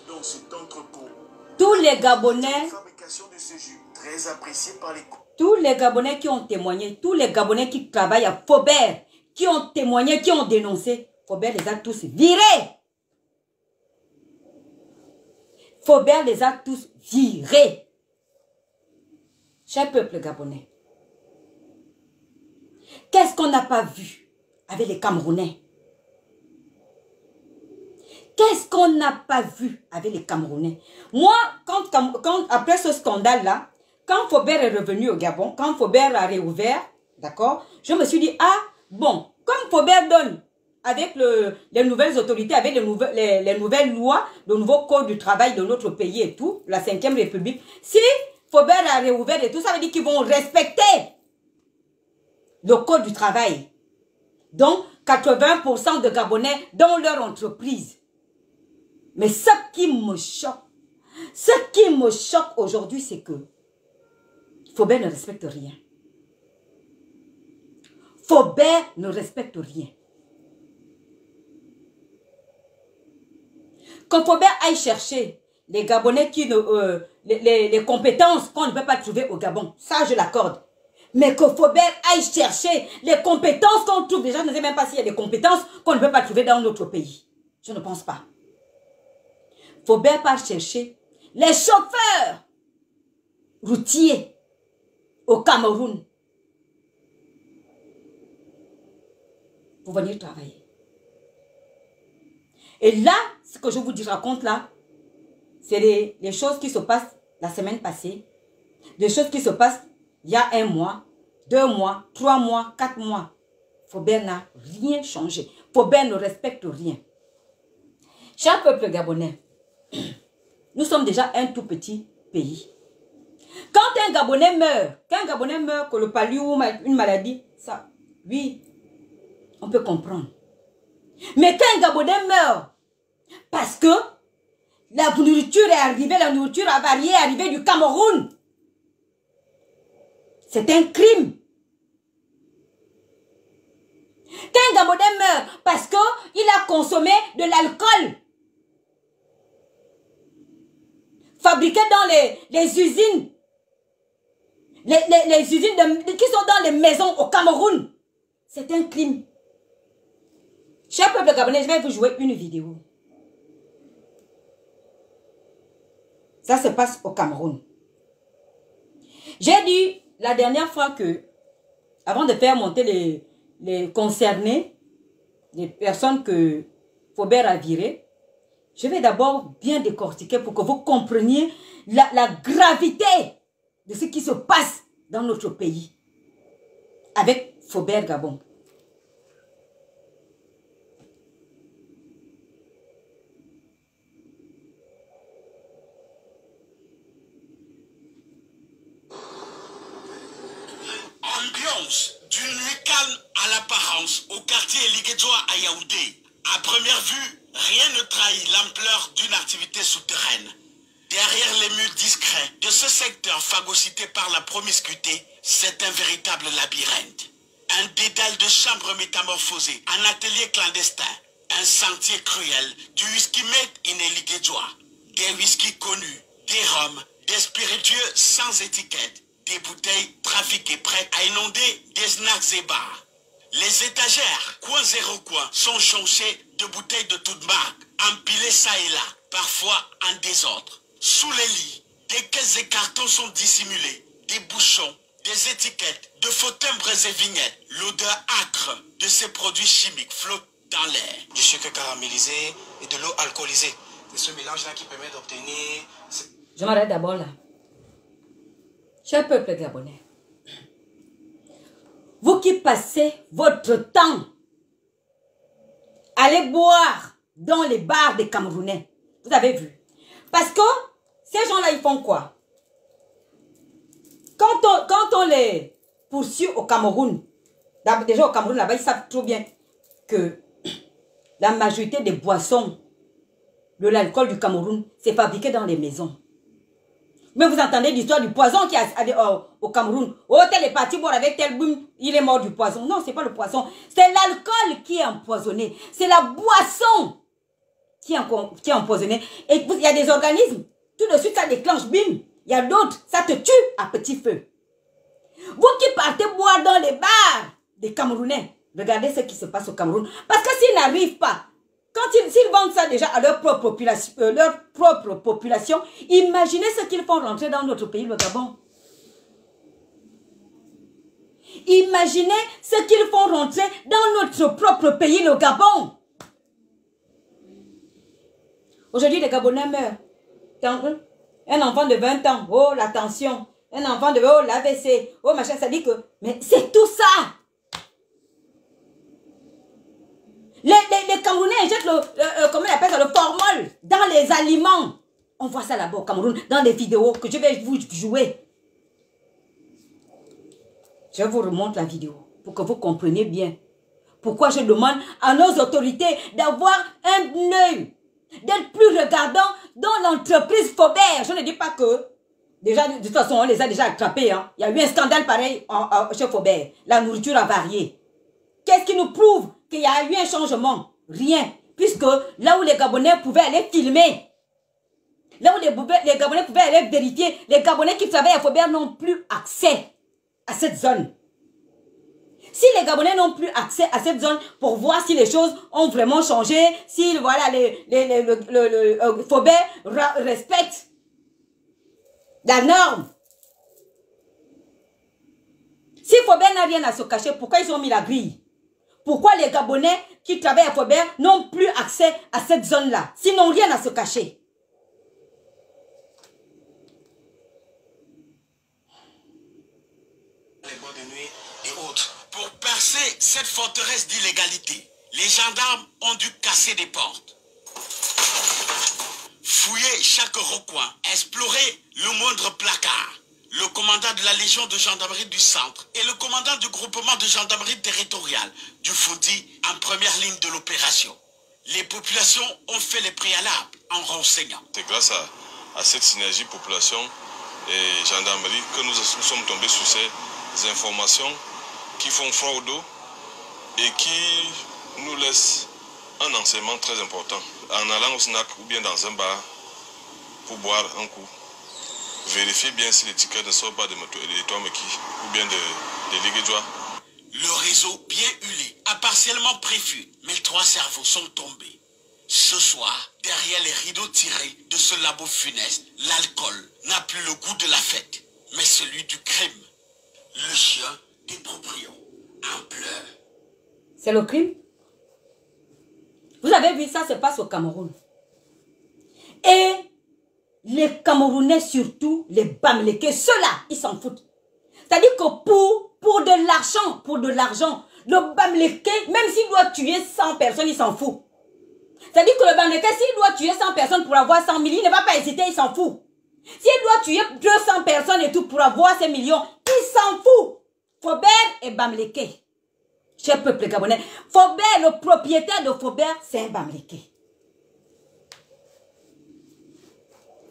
dans cet entrepôt. Tous les Gabonais, Fabrication de ce jus, très apprécié par les tous les Gabonais qui ont témoigné, tous les Gabonais qui travaillent à Faubert, qui ont témoigné, qui ont dénoncé, Faubert les a tous virés. Faubert les a tous virés. Cher peuple gabonais, qu'est-ce qu'on n'a pas vu avec les Camerounais? Qu'est-ce qu'on n'a pas vu avec les Camerounais? Moi, après ce scandale-là, quand Faubert est revenu au Gabon, quand Faubert a réouvert, d'accord, je me suis dit, ah, bon, comme Faubert donne avec les nouvelles autorités, avec les nouvelles lois, le nouveau code du travail de notre pays et tout, la 5e République, si Faubert a réouvert et tout, ça veut dire qu'ils vont respecter le code du travail. Donc, 80% de Gabonais dans leur entreprise. Mais ce qui me choque aujourd'hui, c'est que Faubert ne respecte rien. Faubert ne respecte rien. Quand Faubert aille chercher les Gabonais qui les compétences qu'on ne peut pas trouver au Gabon, ça je l'accorde. Mais que Faubert aille chercher les compétences qu'on trouve, déjà je ne sais même pas s'il y a des compétences qu'on ne peut pas trouver dans notre pays. Je ne pense pas. Faubert part chercher les chauffeurs routiers au Cameroun pour venir travailler. Et là, ce que je vous raconte là, c'est les choses qui se passent la semaine passée, des choses qui se passent il y a 1 mois, 2 mois, 3 mois, 4 mois. Faubert n'a rien changé. Faubert ne respecte rien. Cher peuple gabonais, nous sommes déjà un tout petit pays. Quand un Gabonais meurt, que le palu ou une maladie, ça, oui, on peut comprendre. Mais quand un Gabonais meurt, parce que la nourriture est arrivée, la nourriture avariée est arrivée du Cameroun, c'est un crime. Quand un Gabonais meurt, parce qu'il a consommé de l'alcool fabriqué dans les usines, les usines qui sont dans les maisons au Cameroun, c'est un crime. Cher peuple gabonais, je vais vous jouer une vidéo. Ça se passe au Cameroun. J'ai dit la dernière fois que, avant de faire monter les concernés, les personnes que Faubert a virées, je vais d'abord bien décortiquer pour que vous compreniez la gravité de ce qui se passe dans notre pays avec Faubert Gabon. Ambiance d'une nuit calme à l'apparence au quartier Liguédoua à Yaoundé. À première vue, rien ne trahit l'ampleur d'une activité souterraine. Derrière les murs discrets de ce secteur phagocyté par la promiscuité, c'est un véritable labyrinthe. Un dédale de chambres métamorphosées, un atelier clandestin, un sentier cruel du whisky made in Liguédoua. Des whiskies connus, des rhums, des spiritueux sans étiquette, des bouteilles trafiquées prêtes à inonder des snacks et bars. Les étagères, coin zéro coin, sont jonchées de bouteilles de toutes marques, empilées ça et là, parfois en désordre. Sous les lits, des caisses et cartons sont dissimulés, des bouchons, des étiquettes, de faux timbres et vignettes. L'odeur âcre de ces produits chimiques flotte dans l'air. Du sucre caramélisé et de l'eau alcoolisée. C'est ce mélange-là qui permet d'obtenir... Je m'arrête d'abord là. Cher peuple gabonais, vous qui passez votre temps à aller boire dans les bars des Camerounais, vous avez vu. Parce que ces gens-là, ils font quoi? Quand on les poursuit au Cameroun, déjà au Cameroun, là-bas, ils savent trop bien que la majorité des boissons, de l'alcool du Cameroun, c'est fabriqué dans les maisons. Mais vous entendez l'histoire du poison qui est au Cameroun. Oh, tel est parti boire avec tel boum, il est mort du poison. Non, c'est pas le poison. C'est l'alcool qui est empoisonné. C'est la boisson qui est empoisonnée. Et il y a des organismes, tout de suite ça déclenche, bim. Il y a d'autres, ça te tue à petit feu. Vous qui partez boire dans les bars des Camerounais, regardez ce qui se passe au Cameroun. Parce que s'ils n'arrivent pas, s'ils vendent ça déjà à leur propre population, imaginez ce qu'ils font rentrer dans notre pays, le Gabon. Imaginez ce qu'ils font rentrer dans notre propre pays, le Gabon. Aujourd'hui, les Gabonais meurent. Un enfant de 20 ans, oh la tension. Un enfant de, oh l'AVC, oh machin, ça dit que... Mais c'est tout ça. Les Camerounais jettent comment on appelle ça, le formol dans les aliments. On voit ça là-bas au Cameroun, dans des vidéos que je vais vous jouer. Je vous remonte la vidéo pour que vous compreniez bien. Pourquoi je demande à nos autorités d'avoir un œil, d'être plus regardant dans l'entreprise Faubert. Je ne dis pas que, déjà, de toute façon, on les a déjà attrapés. Hein. Il y a eu un scandale pareil chez Faubert. La nourriture a varié. Qu'est-ce qui nous prouve qu'il y a eu un changement? Rien. Puisque là où les Gabonais pouvaient aller filmer, là où les Gabonais pouvaient aller vérifier, les Gabonais qui travaillent à Faubert n'ont plus accès à cette zone. Si les Gabonais n'ont plus accès à cette zone pour voir si les choses ont vraiment changé, si voilà, Faubert respecte la norme. Si Faubert n'a rien à se cacher, pourquoi ils ont mis la grille? Pourquoi les Gabonais qui travaillent à Faubert n'ont plus accès à cette zone-là, s'ils n'ont rien à se cacher? Les boîtes de nuit et autres. Pour percer cette forteresse d'illégalité, les gendarmes ont dû casser des portes, fouiller chaque recoin, explorer le moindre placard. Le commandant de la Légion de gendarmerie du centre et le commandant du groupement de gendarmerie territoriale du Fouti en première ligne de l'opération. Les populations ont fait les préalables en renseignant. C'est grâce à cette synergie population et gendarmerie que nous sommes tombés sur ces informations qui font froid au dos et qui nous laissent un enseignement très important. En allant au snack ou bien dans un bar pour boire un coup, vérifiez bien si l'étiquette ne sort pas de Toameki ou bien de Liguédoua. Le réseau bien huilé a partiellement prévu, mais 3 cerveaux sont tombés. Ce soir, derrière les rideaux tirés de ce labo funeste, l'alcool n'a plus le goût de la fête, mais celui du crime. Le chien des proprios en pleure. C'est le crime. Vous avez vu, ça se passe au Cameroun. Et les Camerounais, surtout les Bamileke, ceux-là, ils s'en foutent. C'est-à-dire que pour de l'argent, le Bamileke, même s'il doit tuer 100 personnes, il s'en fout. C'est-à-dire que le Bamileke, s'il doit tuer 100 personnes pour avoir 100 millions, il ne va pas hésiter, il s'en fout. S'il doit tuer 200 personnes et tout pour avoir ces millions, il s'en fout. Faubert et Bamileke. Cher peuple gabonais, Faubert, le propriétaire de Faubert, c'est un Bamileke.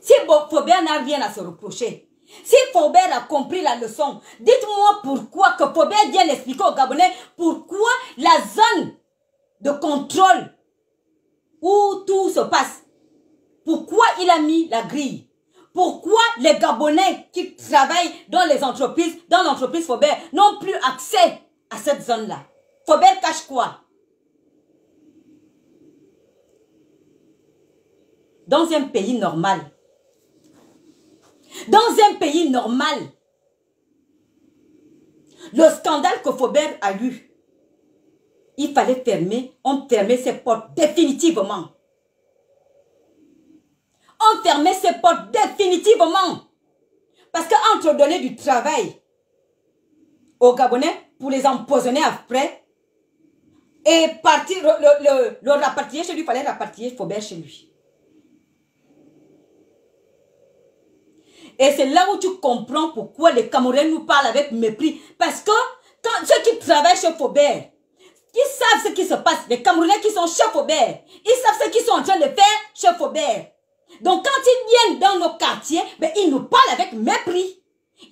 Si Faubert n'a rien à se reprocher, si Faubert a compris la leçon, dites-moi pourquoi que Faubert vient expliquer aux Gabonais pourquoi la zone de contrôle où tout se passe, pourquoi il a mis la grille, pourquoi les Gabonais qui travaillent dans les entreprises, dans l'entreprise Faubert, n'ont plus accès à cette zone-là. Faubert cache quoi? Dans un pays normal, le scandale que Faubert a eu, il fallait fermer, on fermait ses portes définitivement. On fermait ses portes définitivement. Parce qu'entre donner du travail aux Gabonais pour les empoisonner après et partir, le rapatrier chez lui, il fallait rapatrier Faubert chez lui. Et c'est là où tu comprends pourquoi les Camerounais nous parlent avec mépris. Parce que quand ceux qui travaillent chez Faubert, ils savent ce qui se passe. Les Camerounais qui sont chez Faubert, ils savent ce qu'ils sont en train de faire chez Faubert. Donc quand ils viennent dans nos quartiers, ben, ils nous parlent avec mépris.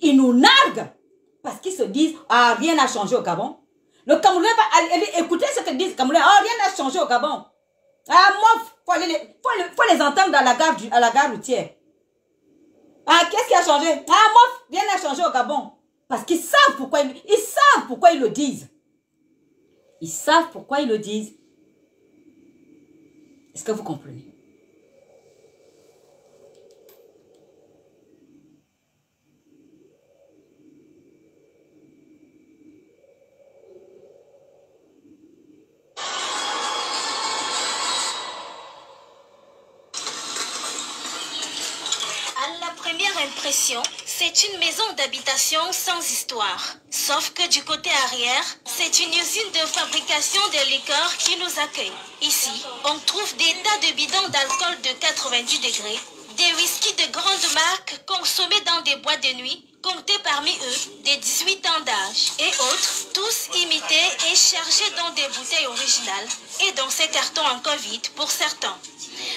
Ils nous narguent. Parce qu'ils se disent, ah, rien n'a changé au Gabon. Le Camerounais va aller écouter ce que disent les Camerounais. Ah, rien n'a changé au Gabon. Ah, moi, faut les entendre dans à la gare routière. Ah, qu'est-ce qui a changé? Ah, moi, rien n'a changé au Gabon. Parce qu'ils savent pourquoi ils le disent. Ils savent pourquoi ils le disent. Est-ce que vous comprenez? C'est une maison d'habitation sans histoire. Sauf que du côté arrière, c'est une usine de fabrication de liqueurs qui nous accueille. Ici, on trouve des tas de bidons d'alcool de 90 degrés, des whiskies de grande marque consommés dans des boîtes de nuit, comptés parmi eux des 18 ans d'âge, et autres, tous imités et chargés dans des bouteilles originales et dans ces cartons encore vides pour certains.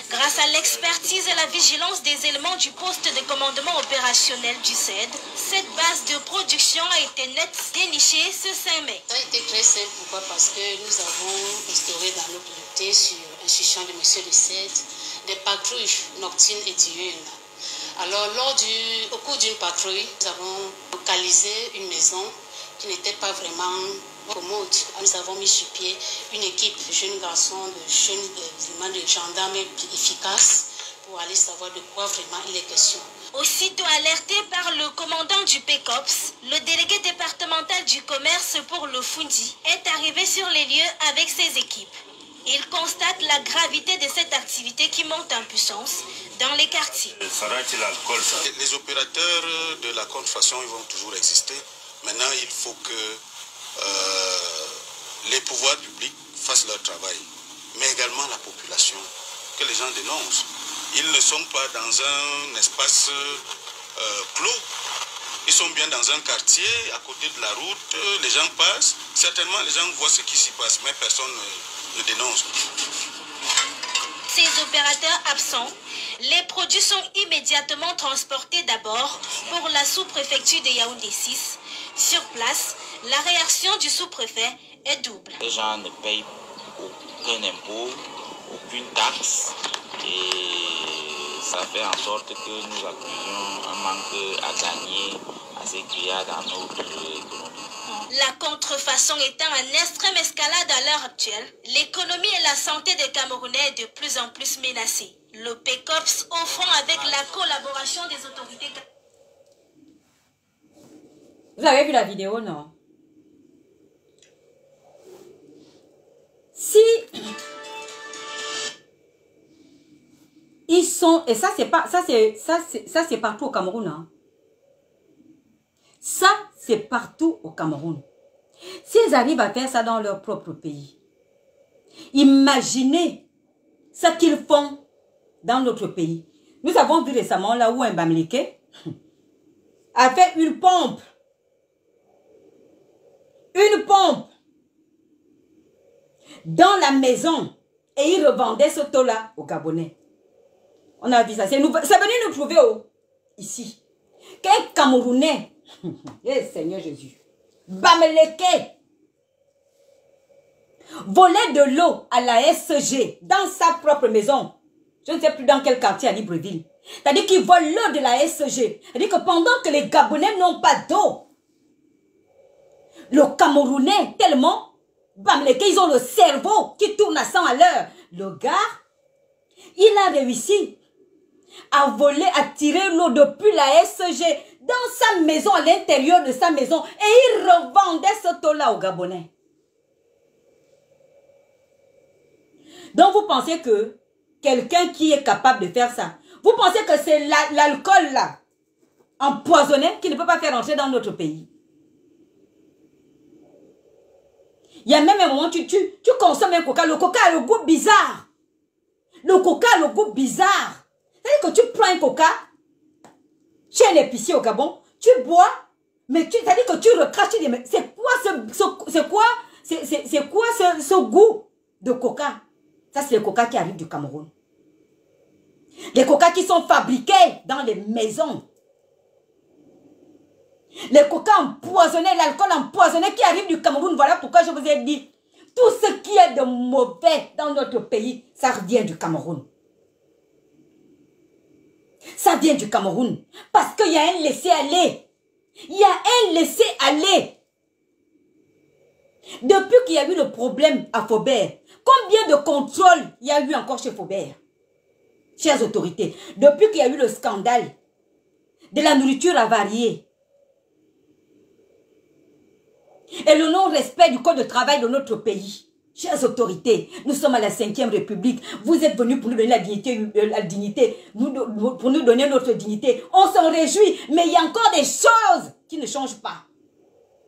Grâce à l'expertise et la vigilance des éléments du poste de commandement opérationnel du CED, cette base de production a été net dénichée ce 5 mai. Ça a été très simple, pourquoi? Parce que nous avons instauré dans notre unité, sur instruction de monsieur le CED, des patrouilles nocturnes et diurnes. Alors, au cours d'une patrouille, nous avons localisé une maison qui n'était pas vraiment commode. Nous avons mis sur pied une équipe de jeunes garçons, de gendarmes efficaces pour aller savoir de quoi vraiment il est question. Aussitôt alerté par le commandant du PECOPS, le délégué départemental du commerce pour le Fundi est arrivé sur les lieux avec ses équipes. Il constate la gravité de cette activité qui monte en puissance dans les quartiers. Les opérateurs de la contrefaçon, ils vont toujours exister. Maintenant, il faut que les pouvoirs publics fassent leur travail, mais également la population, que les gens dénoncent. Ils ne sont pas dans un espace clos. Ils sont bien dans un quartier, à côté de la route, les gens passent. Certainement, les gens voient ce qui s'y passe, mais personne ne dénonce. Ces opérateurs absents, les produits sont immédiatement transportés d'abord pour la sous-préfecture de Yaoundé 6. Sur place, la réaction du sous-préfet est double. Les gens ne payent aucun impôt, aucune taxe, et ça fait en sorte que nous accusions un manque à gagner à ce qu'il y a dans notre économie. La contrefaçon étant en extrême escalade à l'heure actuelle, l'économie et la santé des Camerounais est de plus en plus menacée. Le PECOPS offrant avec la collaboration des autorités... Vous avez vu la vidéo, non? Si ils sont, et ça c'est pas, ça c'est partout au Cameroun, hein. Ça c'est partout au Cameroun. S'ils arrivent à faire ça dans leur propre pays, imaginez ce qu'ils font dans notre pays. Nous avons vu récemment là où un Bamileke a fait une pompe. Une pompe dans la maison et il revendait ce taux-là aux Gabonais. On a vu ça. C'est venu nous prouver ici qu'un Camerounais, eh Seigneur Jésus, Bamileke, volait de l'eau à la SG dans sa propre maison. Je ne sais plus dans quel quartier à Libreville. C'est-à-dire qu'il vole l'eau de la SG. C'est-à-dire que pendant que les Gabonais n'ont pas d'eau, le Camerounais, tellement, Bamileke, ils ont le cerveau qui tourne à 100 à l'heure. Le gars, il a réussi à voler, à tirer l'eau depuis la SG dans sa maison, à l'intérieur de sa maison. Et il revendait ce taux-là aux Gabonais. Donc vous pensez que quelqu'un qui est capable de faire ça, vous pensez que c'est l'alcool là, empoisonné, qui ne peut pas faire entrer dans notre pays? Il y a même un moment, tu consommes un coca, le coca a le goût bizarre. Le coca a le goût bizarre. C'est-à-dire que tu prends un coca, chez un épicier au Gabon, tu bois, mais c'est-à-dire que tu recraches, tu dis, mais c'est quoi ce goût de coca? Ça, c'est le coca qui arrive du Cameroun. Les coca qui sont fabriqués dans les maisons. Les coca empoisonnés, l'alcool empoisonné qui arrive du Cameroun. Voilà pourquoi je vous ai dit, tout ce qui est de mauvais dans notre pays, ça vient du Cameroun. Ça vient du Cameroun. Parce qu'il y a un laisser-aller. Il y a un laisser-aller. Depuis qu'il y a eu le problème à Faubert, combien de contrôles il y a eu encore chez Faubert? Chères autorités, depuis qu'il y a eu le scandale de la nourriture avariée et le non-respect du code de travail de notre pays, chères autorités, nous sommes à la 5e République, vous êtes venus pour nous donner la dignité, pour nous donner notre dignité, on s'en réjouit, mais il y a encore des choses qui ne changent pas.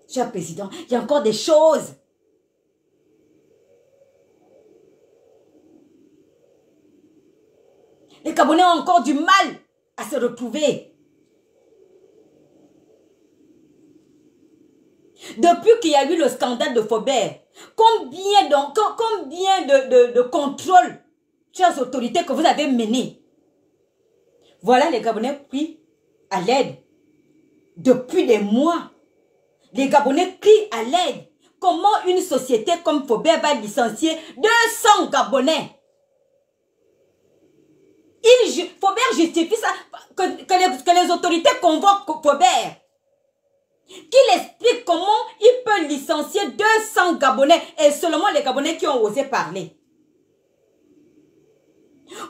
Cher Président, il y a encore des choses. Les Gabonais ont encore du mal à se retrouver. Depuis qu'il y a eu le scandale de Faubert, combien de contrôles, chères autorités, que vous avez menés? Voilà les Gabonais pris à l'aide. Depuis des mois, les Gabonais crient à l'aide. Comment une société comme Faubert va licencier 200 Gabonais? Faubert justifie ça, que les autorités convoquent Faubert. Qu'il explique comment il peut licencier 200 Gabonais et seulement les Gabonais qui ont osé parler.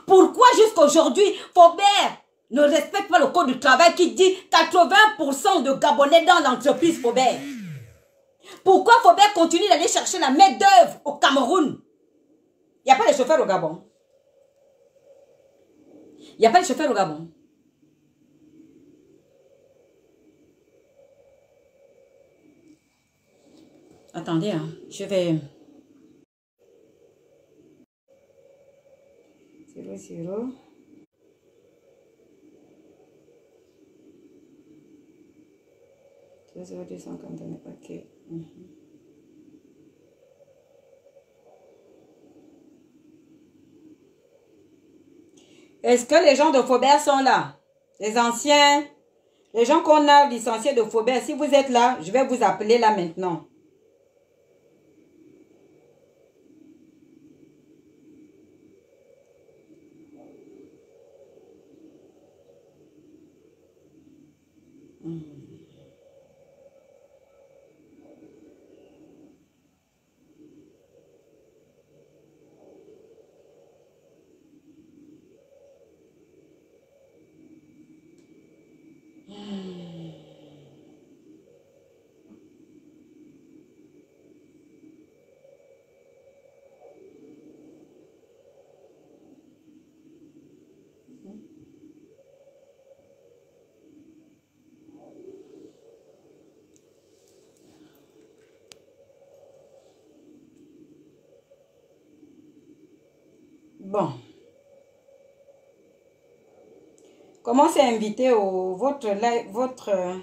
Pourquoi jusqu'à aujourd'hui, Faubert ne respecte pas le code du travail qui dit 80% de Gabonais dans l'entreprise Faubert? Pourquoi Faubert continue d'aller chercher la main-d'œuvre au Cameroun? Il n'y a pas de chauffeur au Gabon. Il n'y a pas de chauffeur au Gabon. Attendez, hein, je vais... 00. Ok. Est-ce que les gens de Faubert sont là? Les anciens, les gens qu'on a licenciés de Faubert, si vous êtes là, je vais vous appeler là maintenant. Bon. Commencez à inviter votre live, votre...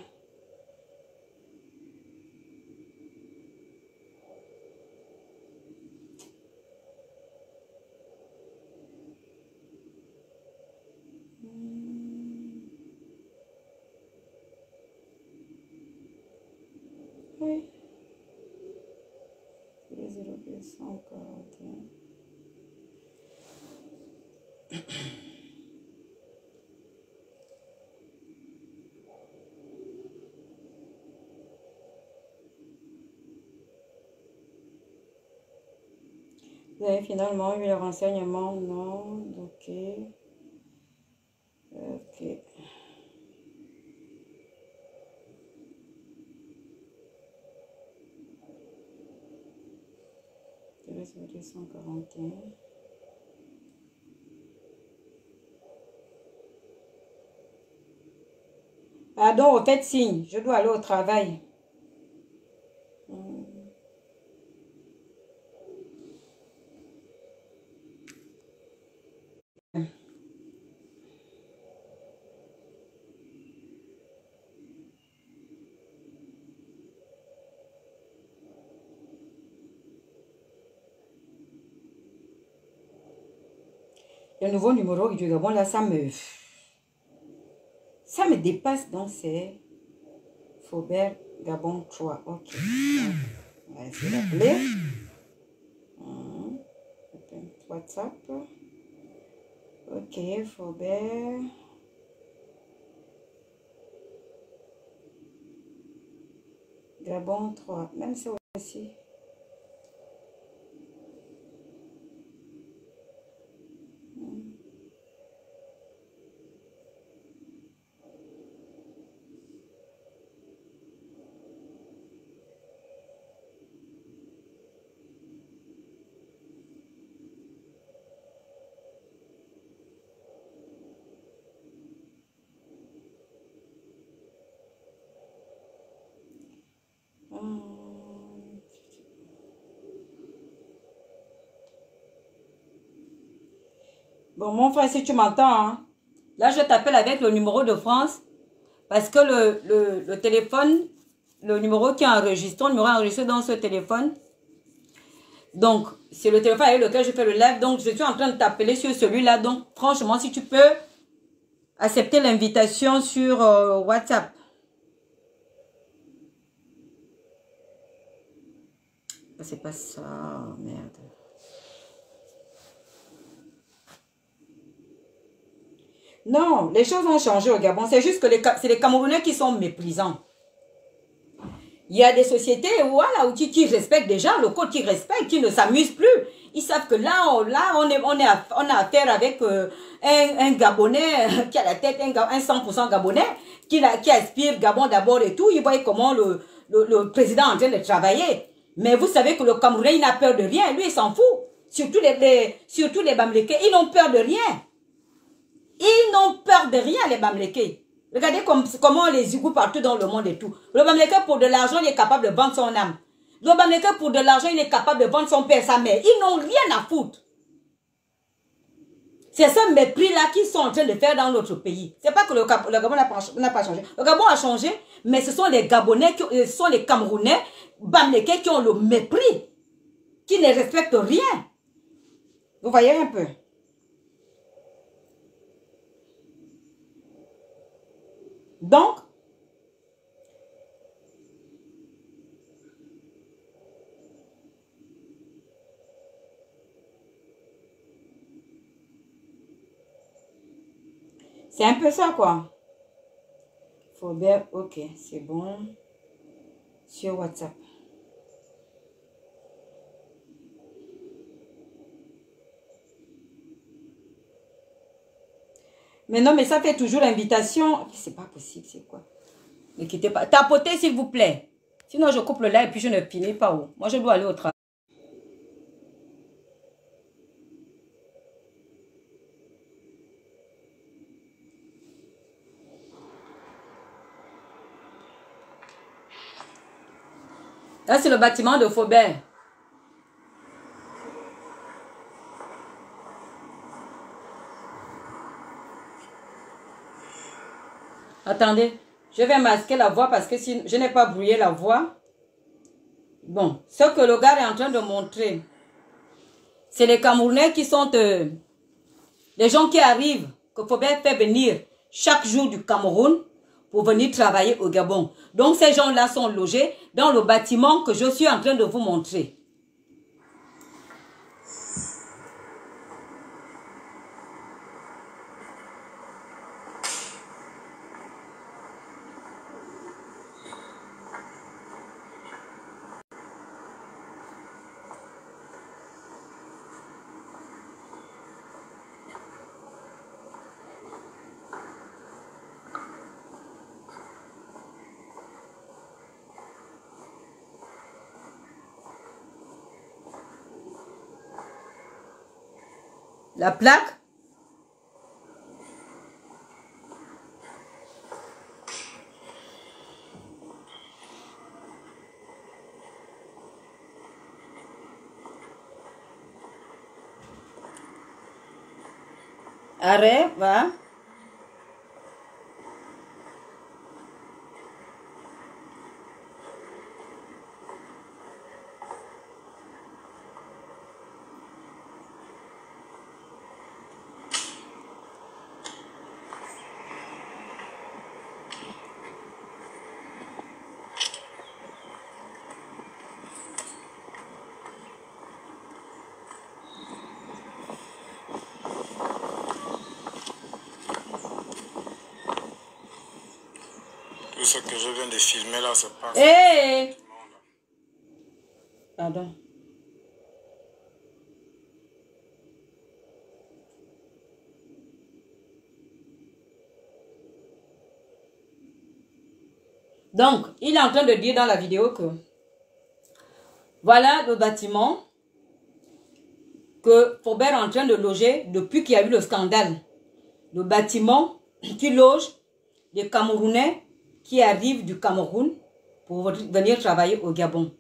Oui. 0,141. Vous avez finalement eu le renseignement? Non. Ok. Ok. « 141. Pardon, au fait signe, je dois aller au travail. Le nouveau numéro du Gabon, là, ça me dépasse dans ces Faubert Gabon 3. Ok. On va essayer d'appeler. WhatsApp. Ok, Faubert. Gabon 3. Même ça aussi. Bon, mon frère, si tu m'entends, hein, là, je t'appelle avec le numéro de France parce que le téléphone, le numéro qui est enregistré, le numéro enregistré dans ce téléphone. Donc, c'est le téléphone avec lequel je fais le live. Donc, je suis en train de t'appeler sur celui-là. Donc, franchement, si tu peux accepter l'invitation sur WhatsApp. C'est pas ça, merde. Non, les choses ont changé au Gabon. C'est juste que c'est les Camerounais qui sont méprisants. Il y a des sociétés voilà, qui respectent déjà le code, qui respectent, qui ne s'amusent plus. Ils savent que là on a affaire avec un Gabonais qui a la tête, un 100% Gabonais, qui aspire Gabon d'abord et tout. Ils voient comment le président est en train de travailler. Mais vous savez que le Camerounais, il n'a peur de rien. Lui, il s'en fout. Surtout les Bamlékés, ils n'ont peur de rien. Ils n'ont peur de rien, les Bamlékés. Regardez comment on les égout partout dans le monde et tout. Le Bamléké, pour de l'argent, il est capable de vendre son âme. Le Bamléké, pour de l'argent, il est capable de vendre son père, sa mère. Ils n'ont rien à foutre. C'est ce mépris-là qu'ils sont en train de faire dans notre pays. C'est pas que le Gabon n'a pas changé. Le Gabon a changé, mais ce sont les Gabonais, ce sont les Camerounais, Bamlékés qui ont le mépris, qui ne respectent rien. Vous voyez un peu? Donc, c'est un peu ça, quoi. Faubert, ok, c'est bon. Sur WhatsApp. Mais non, mais ça fait toujours invitation. C'est pas possible, c'est quoi? Ne quittez pas. Tapotez, s'il vous plaît. Sinon, je coupe le live et puis je ne finis pas où. Moi, je dois aller au travail. Là, c'est le bâtiment de Faubert. Attendez, je vais masquer la voix parce que si je n'ai pas brouillé la voix. Bon, ce que le gars est en train de montrer, c'est les Camerounais qui sont les gens qui arrivent, que Faubert fait venir chaque jour du Cameroun pour venir travailler au Gabon. Donc ces gens-là sont logés dans le bâtiment que je suis en train de vous montrer. La plaque. Arrêt, va. Tout ce que je viens de filmer là, c'est pas... Hey! Pardon. Donc, il est en train de dire dans la vidéo que voilà le bâtiment que Faubert est en train de loger depuis qu'il y a eu le scandale. Le bâtiment qui loge les Camerounais qui arrivent du Cameroun pour venir travailler au Gabon.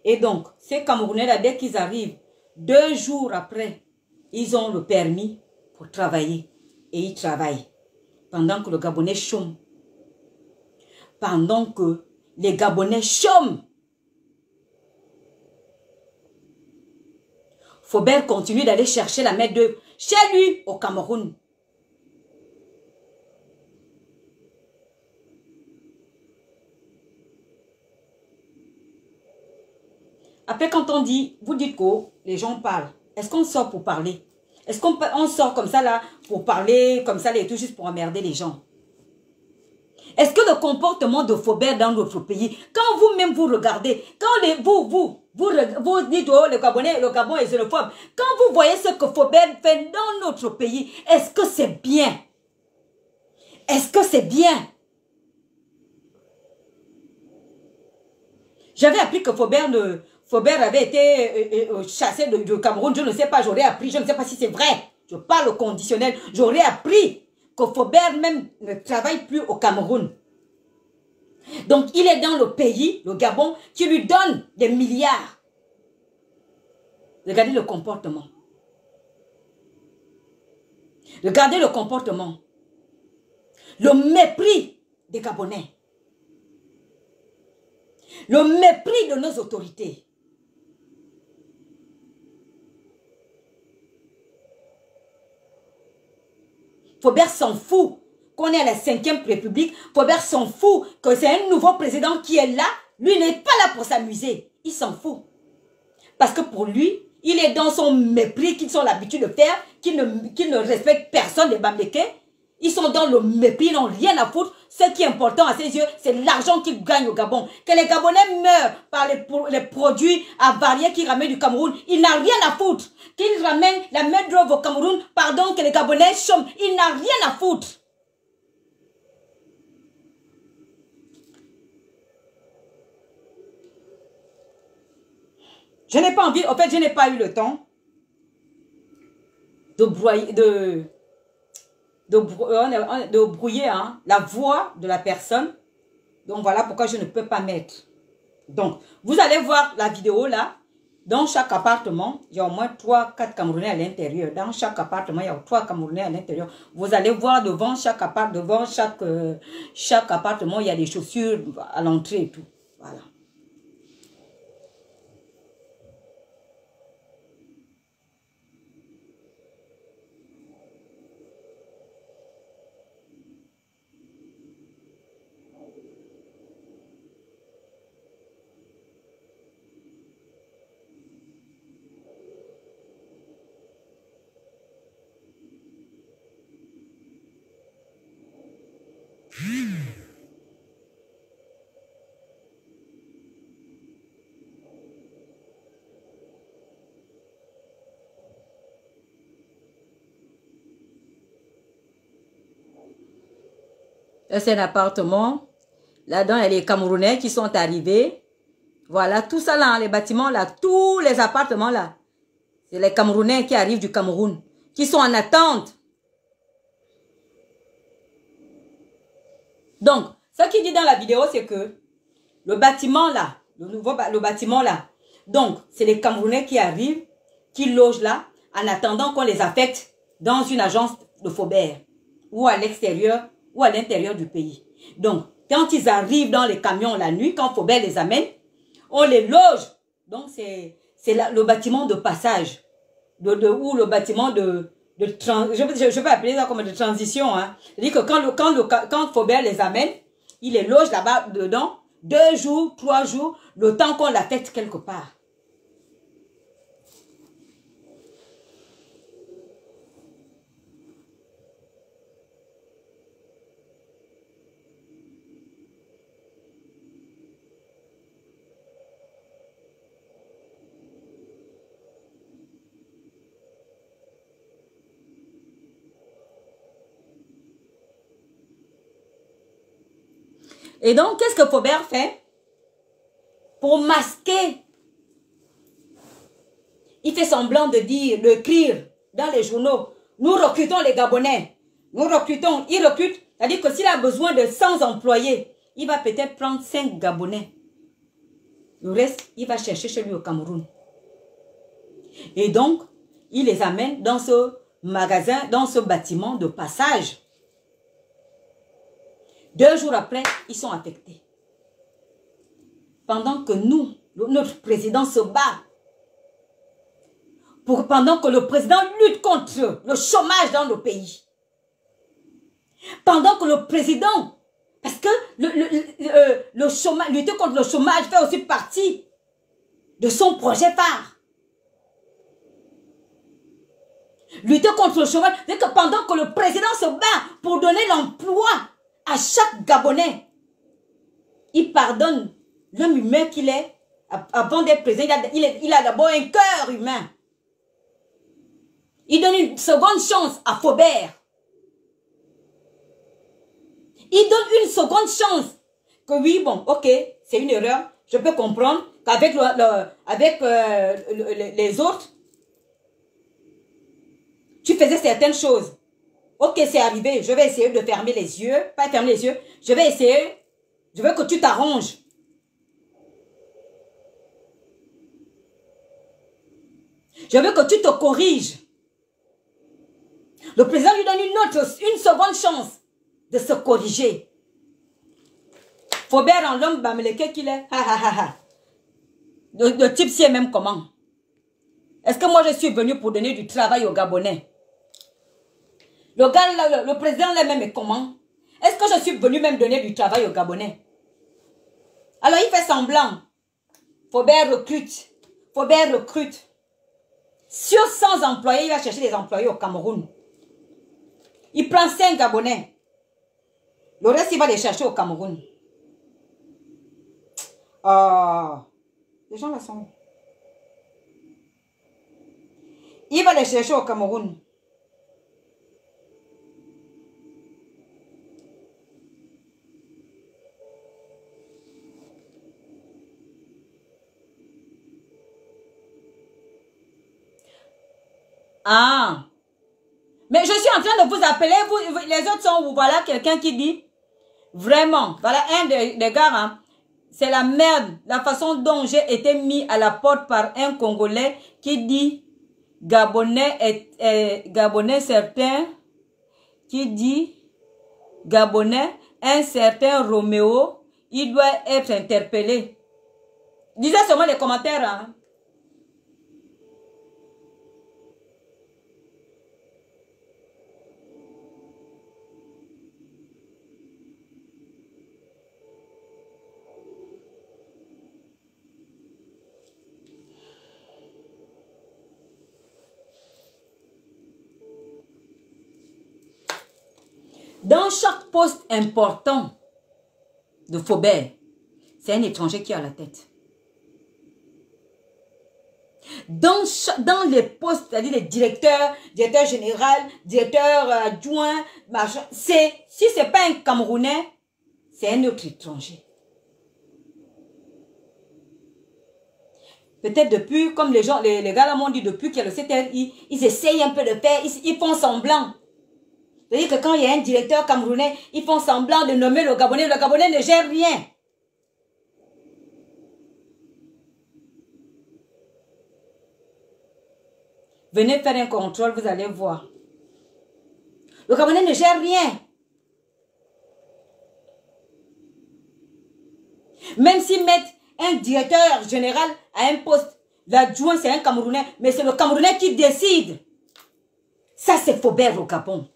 Et donc, ces Camerounais-là, dès qu'ils arrivent, 2 jours après, ils ont le permis pour travailler. Et ils travaillent. Pendant que le Gabonais chôme. Pendant que les Gabonais chôment. Faubert continue d'aller chercher la main d'œuvre chez lui au Cameroun. Après, quand on dit, vous dites que les gens parlent, est-ce qu'on sort pour parler? Est-ce qu'on sort comme ça là, pour parler comme ça, et tout juste pour emmerder les gens? Est-ce que le comportement de Faubert dans notre pays, quand vous-même vous regardez, quand vous dites, oh, le Gabon est xénophobe, quand vous voyez ce que Faubert fait dans notre pays, est-ce que c'est bien? Est-ce que c'est bien? J'avais appris que Faubert avait été chassé du Cameroun, je ne sais pas, j'aurais appris, je ne sais pas si c'est vrai, je parle au conditionnel, j'aurais appris que Faubert même ne travaille plus au Cameroun. Donc il est dans le pays, le Gabon, qui lui donne des milliards. Regardez le comportement. Regardez le comportement. Le mépris des Gabonais. Le mépris de nos autorités. Faubert s'en fout qu'on est à la 5e République. Faubert s'en fout que c'est un nouveau président qui est là. Lui n'est pas là pour s'amuser. Il s'en fout. Parce que pour lui, il est dans son mépris qu'ils ont l'habitude de faire, qu'il ne respecte personne des Bamlékés. Ils sont dans le mépris, ils n'ont rien à foutre. Ce qui est important à ses yeux, c'est l'argent qu'ils gagnent au Gabon. Que les Gabonais meurent par les produits avariés qu'ils ramènent du Cameroun, il n'a rien à foutre. Qu'ils ramènent la main-d'œuvre au Cameroun, pardon, que les Gabonais chôment, il n'a rien à foutre. Je n'ai pas envie, en fait, je n'ai pas eu le temps de brouiller hein, la voix de la personne. Donc, voilà pourquoi je ne peux pas mettre. Donc, vous allez voir la vidéo là. Dans chaque appartement, il y a au moins 3-4 Camerounais à l'intérieur. Dans chaque appartement, il y a 3 Camerounais à l'intérieur. Vous allez voir devant chaque appartement, chaque appartement, il y a des chaussures à l'entrée et tout. Voilà. C'est un appartement. Là-dedans, il y a les Camerounais qui sont arrivés. Voilà, tout ça là, les bâtiments là, tous les appartements là. C'est les Camerounais qui arrivent du Cameroun, qui sont en attente. Donc, ce qu'il dit dans la vidéo, c'est que le bâtiment là, le bâtiment là, donc, c'est les Camerounais qui arrivent, qui logent là, en attendant qu'on les affecte dans une agence de Faubert, ou à l'extérieur, ou à l'intérieur du pays. Donc, quand ils arrivent dans les camions la nuit, quand Faubert les amène, on les loge. Donc, c'est le bâtiment de passage, ou le bâtiment je vais appeler ça comme de transition. Hein. C'est-à-dire que quand Faubert les amène, il les loge là-bas dedans, 2 jours, 3 jours, le temps qu'on l'affecte quelque part. Et donc, qu'est-ce que Faubert fait? Pour masquer. Il fait semblant de dire, de écrire dans les journaux. Nous recrutons les Gabonais. Nous recrutons. Il recrute. C'est-à-dire que s'il a besoin de 100 employés, il va peut-être prendre 5 Gabonais. Le reste, il va chercher chez lui au Cameroun. Et donc, il les amène dans ce magasin, dans ce bâtiment de passage. 2 jours après, ils sont affectés. Pendant que nous, notre président se bat. Pendant que le président lutte contre le chômage dans le pays. Pendant que le président, parce que le chômage, lutter contre le chômage fait aussi partie de son projet phare. Lutter contre le chômage, c'est que pendant que le président se bat pour donner l'emploi à chaque Gabonais, il pardonne l'homme humain qu'il est. Avant d'être président, il a d'abord un cœur humain. Il donne une seconde chance à Faubert. Il donne une seconde chance. Que oui, bon, ok, c'est une erreur. Je peux comprendre qu'avec les autres, tu faisais certaines choses. Ok, c'est arrivé, je vais essayer de fermer les yeux, pas fermer les yeux, je vais essayer, je veux que tu t'arranges. Je veux que tu te corriges. Le président lui donne une seconde chance de se corriger. Faubert en l'homme baméleke qu'il est, le type sait même comment. Est-ce que moi je suis venu pour donner du travail aux Gabonais? Le gars, le président lui-même est comment? Est-ce que je suis venu même donner du travail aux Gabonais? Alors il fait semblant. Faubert recrute. Faubert recrute. Sur 100 employés, il va chercher des employés au Cameroun. Il prend 5 Gabonais. Le reste, il va les chercher au Cameroun. Les gens là sont... Il va les chercher au Cameroun. Ah. Mais je suis en train de vous appeler. Vous, les autres sont où? Voilà quelqu'un qui dit. Vraiment. Voilà un des gars. Hein, c'est la merde. La façon dont j'ai été mis à la porte par un Congolais qui dit Gabonais certain. Qui dit Gabonais, un certain Roméo, il doit être interpellé. Lisez seulement les commentaires. Hein. Dans chaque poste important de Faubert, c'est un étranger qui a la tête. Dans les postes, c'est-à-dire les directeurs, directeur général, directeur adjoint, si ce n'est pas un Camerounais, c'est un autre étranger. Peut-être depuis, comme les gars là m'ont dit, depuis qu'il y a le CTRI, ils essayent un peu de faire, ils font semblant. C'est-à-dire que quand il y a un directeur camerounais, ils font semblant de nommer le Gabonais ne gère rien. Venez faire un contrôle, vous allez voir. Le Gabonais ne gère rien. Même s'ils mettent un directeur général à un poste, l'adjoint c'est un Camerounais, mais c'est le Camerounais qui décide. Ça c'est Faubert au Gabon.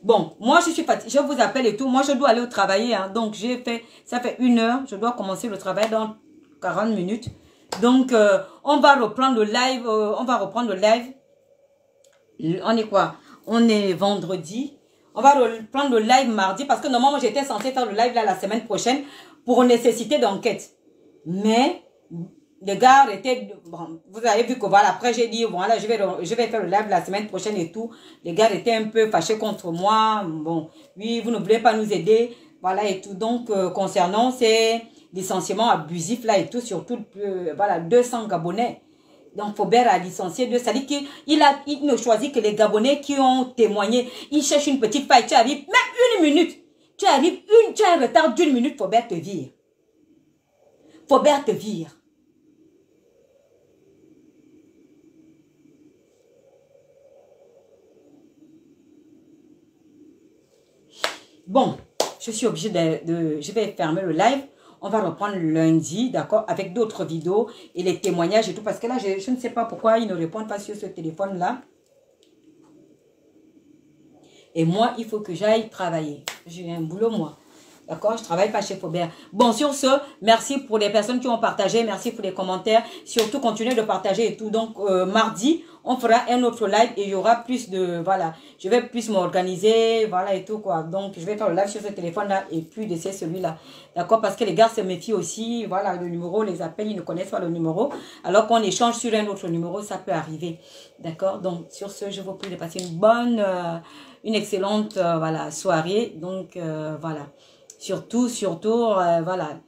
Bon, moi je suis fatiguée, je vous appelle et tout, moi je dois aller au travail, hein, donc j'ai fait, ça fait 1 heure, je dois commencer le travail dans 40 minutes. Donc on va reprendre le live, on est quoi? On est vendredi, on va reprendre le live mardi, parce que normalement j'étais censée faire le live là la semaine prochaine pour nécessité d'enquête. Mais les gars étaient, bon, vous avez vu que voilà, après j'ai dit, voilà, je vais faire le live la semaine prochaine et tout. Les gars étaient un peu fâchés contre moi. Bon, oui, vous ne voulez pas nous aider, voilà et tout. Donc, concernant ces licenciements abusifs là et tout, surtout, voilà, 200 Gabonais. Donc, Faubert a licencié 200. C'est-à-dire qu'il ne choisit que les Gabonais qui ont témoigné. Il cherche une petite faille, tu arrives, même 1 minute. Tu arrives, tu as un retard d'1 minute, Faubert te vire. Faubert te vire. Bon, je suis obligée je vais fermer le live. On va reprendre lundi, d'accord, avec d'autres vidéos et les témoignages et tout. Parce que là, je ne sais pas pourquoi ils ne répondent pas sur ce téléphone-là. Et moi, il faut que j'aille travailler. J'ai un boulot, moi. D'accord, je ne travaille pas chez Faubert. Bon, sur ce, merci pour les personnes qui ont partagé. Merci pour les commentaires. Surtout, continuez de partager et tout. Donc, mardi, on fera un autre live et il y aura plus de... Voilà, je vais plus m'organiser, voilà et tout quoi. Donc, je vais faire le live sur ce téléphone-là et plus de celui-là. D'accord, parce que les gars se méfient aussi. Voilà, le numéro, les appels, ils ne connaissent pas le numéro. Alors qu'on échange sur un autre numéro, ça peut arriver. D'accord, donc sur ce, je vous prie de passer une bonne, une excellente voilà, soirée. Donc, voilà. Surtout, voilà,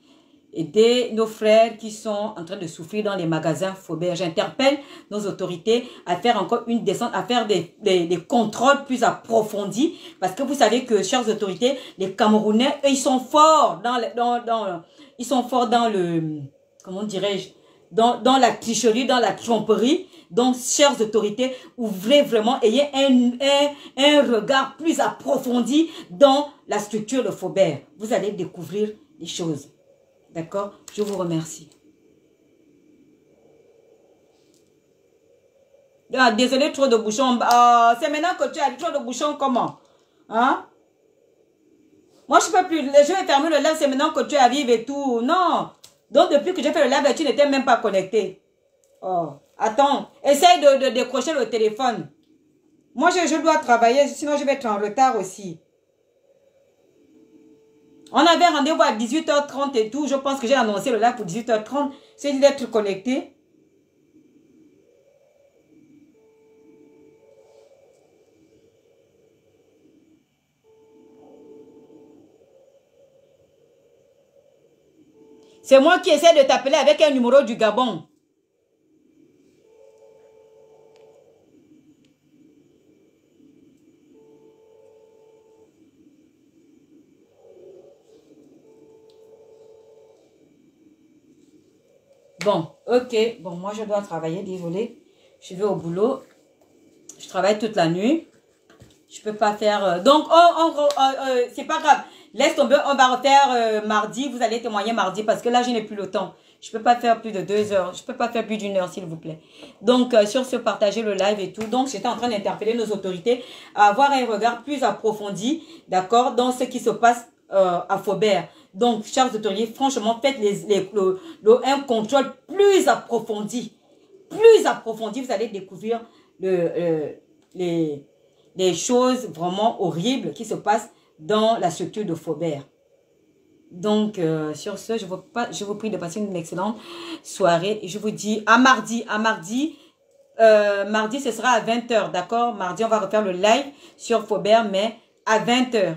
aider nos frères qui sont en train de souffrir dans les magasins Faubert. J'interpelle nos autorités à faire encore une descente, à faire des contrôles plus approfondis. Parce que vous savez que, chères autorités, les Camerounais, eux, ils sont forts ils sont forts dans le, comment dirais-je, dans la tricherie, dans la tromperie. Donc, chères autorités, ouvrez vraiment, ayez un regard plus approfondi dans la structure de Faubert. Vous allez découvrir les choses. D'accord? Je vous remercie. Ah, désolé, trop de bouchons. C'est maintenant que tu as trop de bouchons, comment? Hein? Moi, je ne peux plus. Je vais fermer le live, c'est maintenant que tu arrives et tout. Non. Donc, depuis que j'ai fait le live, tu n'étais même pas connecté. Oh. Attends, essaye de décrocher le téléphone. Moi, je dois travailler, sinon je vais être en retard aussi. On avait rendez-vous à 18h30 et tout. Je pense que j'ai annoncé le live pour 18h30. C'est dit d'être connecté. C'est moi qui essaie de t'appeler avec un numéro du Gabon. Bon, ok. Bon, moi, je dois travailler, désolé. Je vais au boulot. Je travaille toute la nuit. Je peux pas faire... Donc, c'est pas grave. Laisse tomber, on va refaire mardi. Vous allez témoigner mardi parce que là, je n'ai plus le temps. Je peux pas faire plus de 2 heures. Je peux pas faire plus d'1 heure, s'il vous plaît. Donc, sur ce, partagez le live et tout. Donc, j'étais en train d'interpeller nos autorités à avoir un regard plus approfondi, d'accord, dans ce qui se passe à Faubert. Donc, chers autorités, franchement, faites un contrôle plus approfondi. Plus approfondi, vous allez découvrir les choses vraiment horribles qui se passent dans la structure de Faubert. Donc, sur ce, je vous prie de passer une excellente soirée. Et je vous dis à mardi. Mardi, ce sera à 20h, d'accord? Mardi, on va refaire le live sur Faubert, mais à 20h.